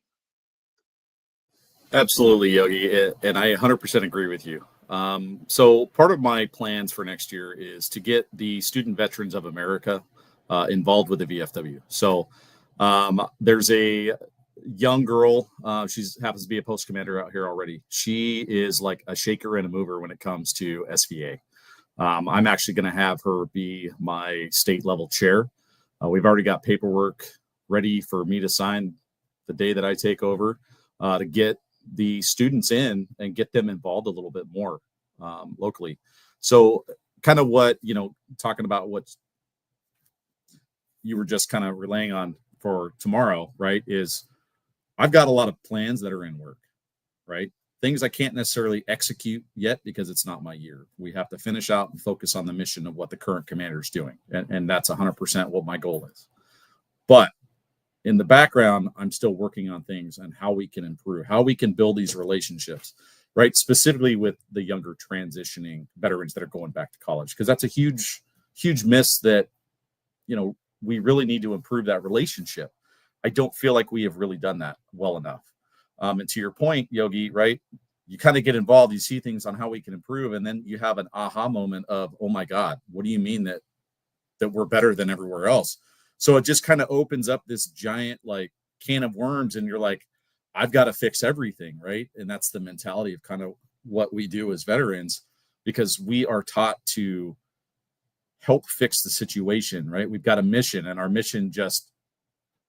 Speaker 2: Absolutely, Yogi, and I 100% agree with you. So part of my plans for next year is to get the Student Veterans of America involved with the VFW. So there's a young girl. She happens to be a post commander out here already. She is like a shaker and a mover when it comes to SVA. I'm actually going to have her be my state level chair. We've already got paperwork ready for me to sign the day that I take over to get the students in and get them involved a little bit more locally. So kind of what, talking about what you were just kind of relaying on for tomorrow, right, is I've got a lot of plans that are in work, right? Things I can't necessarily execute yet because it's not my year. We have to finish out and focus on the mission of what the current commander is doing. And that's 100% what my goal is. But in the background, I'm still working on things and how we can improve, how we can build these relationships, right? Specifically with the younger transitioning veterans that are going back to college, because that's a huge, huge miss that, we really need to improve that relationship. I don't feel like we have really done that well enough. And to your point, Yogi, right? You kind of get involved, you see things on how we can improve, and then you have an aha moment of, oh my God, what do you mean that we're better than everywhere else? So it just kind of opens up this giant like can of worms, and you're like, I've got to fix everything, right? And that's the mentality of kind of what we do as veterans, because we are taught to help fix the situation, right? We've got a mission, and our mission just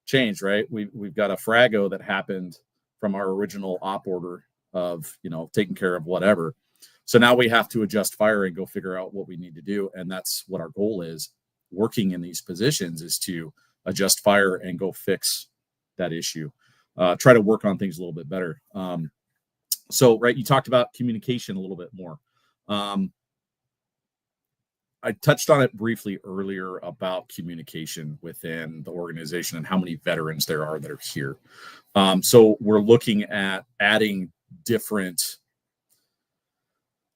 Speaker 2: changed, right? We've got a frago that happened from our original op order of, taking care of whatever. So now we have to adjust fire and go figure out what we need to do. And that's what our goal is, working in these positions, is to adjust fire and go fix that issue. Try to work on things a little bit better. So, right, you talked about communication a little bit more. I touched on it briefly earlier about communication within the organization and how many veterans there are that are here. So we're looking at adding different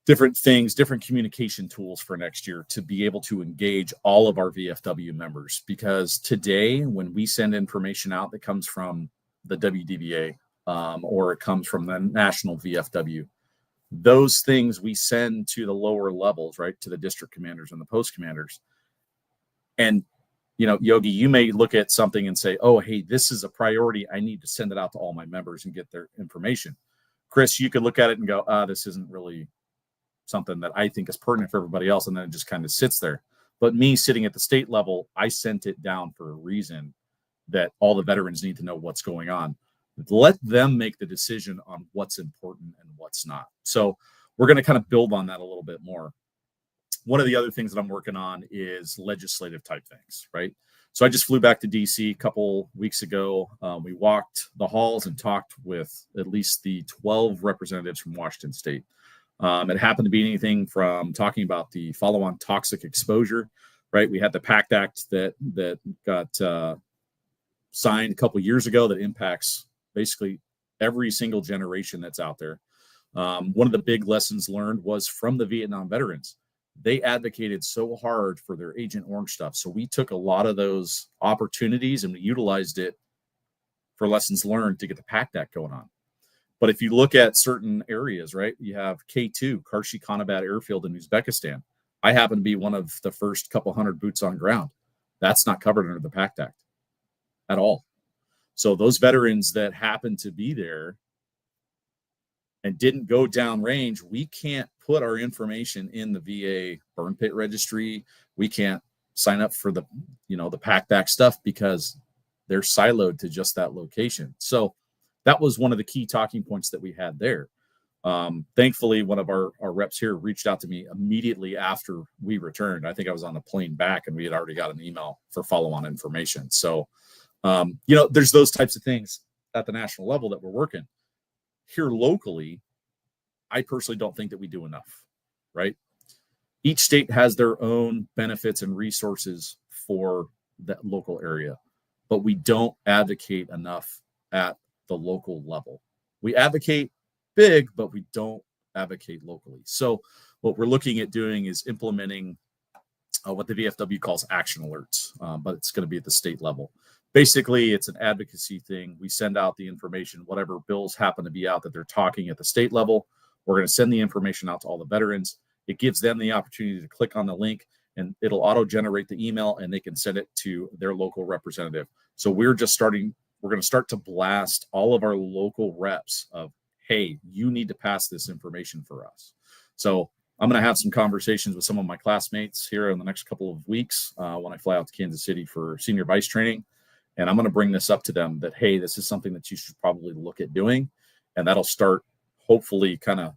Speaker 2: things, different communication tools for next year to be able to engage all of our VFW members. Because today, when we send information out that comes from the WDVA or it comes from the National VFW, those things we send to the lower levels, right, to the district commanders and the post commanders. And, you know, Yogi, you may look at something and say, oh, hey, this is a priority. I need to send it out to all my members and get their information. Chris, you could look at it and go, this isn't really something that I think is pertinent for everybody else. And then it just kind of sits there. But me sitting at the state level, I sent it down for a reason, that all the veterans need to know what's going on. Let them make the decision on what's important and what's not. So we're going to kind of build on that a little bit more. One of the other things that I'm working on is legislative type things, right? So I just flew back to DC a couple weeks ago. We walked the halls and talked with at least the 12 representatives from Washington State. It happened to be anything from talking about the follow-on toxic exposure, right? We had the PACT Act that got signed a couple years ago that impacts basically every single generation that's out there. One of the big lessons learned was from the Vietnam veterans. They advocated so hard for their Agent Orange stuff. So we took a lot of those opportunities and we utilized it for lessons learned to get the PACT Act going on. But if you look at certain areas, right, you have K2, Karshi Kanabat Airfield in Uzbekistan. I happen to be one of the first couple hundred boots on ground. That's not covered under the PACT Act at all. So those veterans that happen to be there and didn't go downrange, we can't put our information in the VA burn pit registry. We can't sign up for the, the PACT Act stuff because they're siloed to just that location. So that was one of the key talking points that we had there. Thankfully, one of our reps here reached out to me immediately after we returned. I think I was on the plane back and we had already got an email for follow-on information. So, there's those types of things at the national level that we're working. Here locally, I personally don't think that we do enough, right? Each state has their own benefits and resources for that local area, but we don't advocate enough at the local level. We advocate big, but we don't advocate locally. So what we're looking at doing is implementing what the VFW calls action alerts, but it's going to be at the state level. Basically, it's an advocacy thing. We send out the information, whatever bills happen to be out that they're talking at the state level. We're going to send the information out to all the veterans. It gives them the opportunity to click on the link and it'll auto-generate the email and they can send it to their local representative. So we're going to start to blast all of our local reps of, hey, you need to pass this information for us. So I'm going to have some conversations with some of my classmates here in the next couple of weeks when I fly out to Kansas City for senior vice training. And I'm going to bring this up to them that, hey, this is something that you should probably look at doing. And that'll start hopefully kind of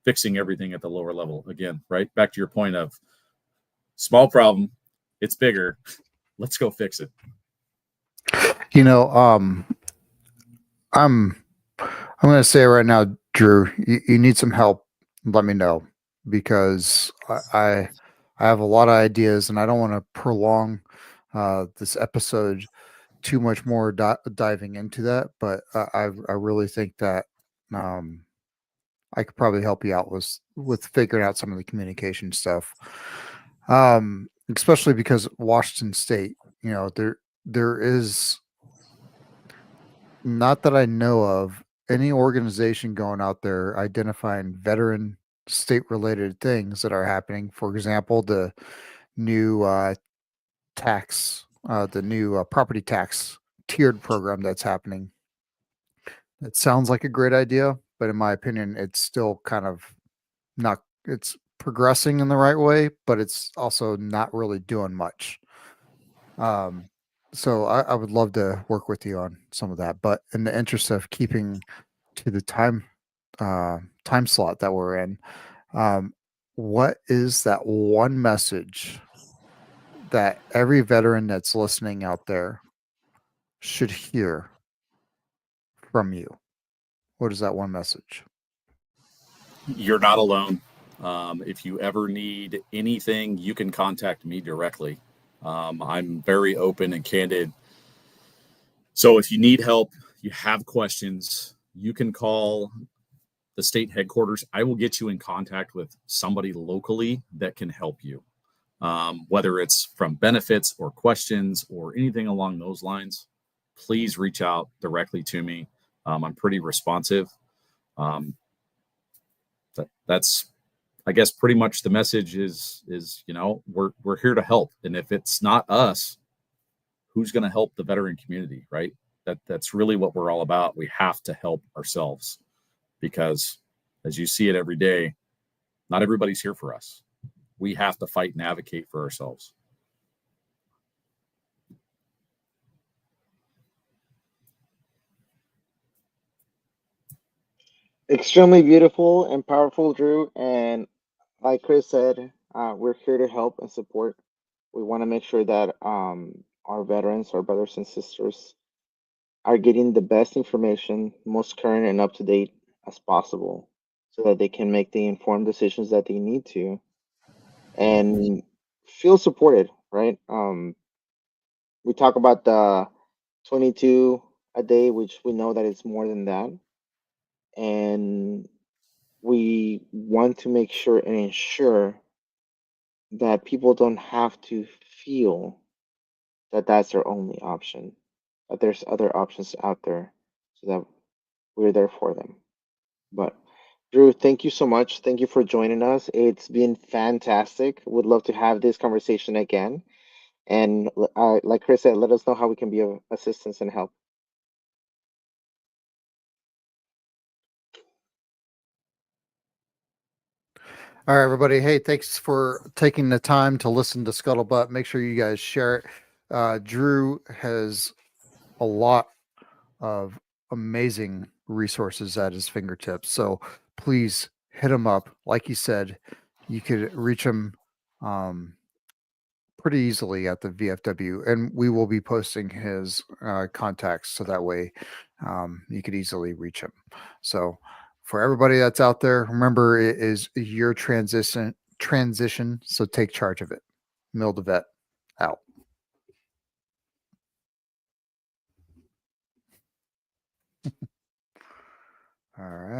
Speaker 2: fixing everything at the lower level. Again, right back to your point of small problem, it's bigger. Let's go fix it.
Speaker 1: I'm going to say right now, Drew, you need some help. Let me know, because I have a lot of ideas and I don't want to prolong this episode too much more diving into that. But I really think that I could probably help you out with figuring out some of the communication stuff. Especially because Washington State, there is, not that I know of, any organization going out there identifying veteran state related things that are happening. For example, the new property tax tiered program that's happening. It sounds like a great idea, but in my opinion, it's still kind of not, it's progressing in the right way, but it's also not really doing much. So I would love to work with you on some of that, but in the interest of keeping to the time slot that we're in, what is that one message that every veteran that's listening out there should hear from you? What is that one message?
Speaker 2: You're not alone. If you ever need anything, you can contact me directly. I'm very open and candid. So if you need help, you have questions, you can call the state headquarters. I will get you in contact with somebody locally that can help you, whether it's from benefits or questions or anything along those lines. Please reach out directly to me. I'm pretty responsive. That's, I guess, pretty much the message is we're here to help, and if it's not us, who's going to help the veteran community, right? That's really what we're all about. We have to help ourselves, because as you see it every day, not everybody's here for us. We have to fight and advocate for ourselves.
Speaker 4: Extremely beautiful and powerful, Drew. And like Chris said, we're here to help and support. We want to make sure that our veterans, our brothers and sisters, are getting the best information, most current and up to date as possible, so that they can make the informed decisions that they need to and feel supported, right? We talk about the 22 a day, which we know that it's more than that. And we want to make sure and ensure that people don't have to feel that that's their only option, that there's other options out there, so that we're there for them. But Drew, thank you so much. Thank you for joining us. It's been fantastic. Would love to have this conversation again. And like Chris said, let us know how we can be of assistance and help.
Speaker 1: All right, everybody. Hey, thanks for taking the time to listen to Scuttlebutt. Make sure you guys share it. Drew has a lot of amazing resources at his fingertips. So please hit him up. Like he said, you could reach him pretty easily at the VFW, and we will be posting his contacts so that way you could easily reach him. So for everybody that's out there, remember, it is your transition. So take charge of it. Mill the Vet out. All right.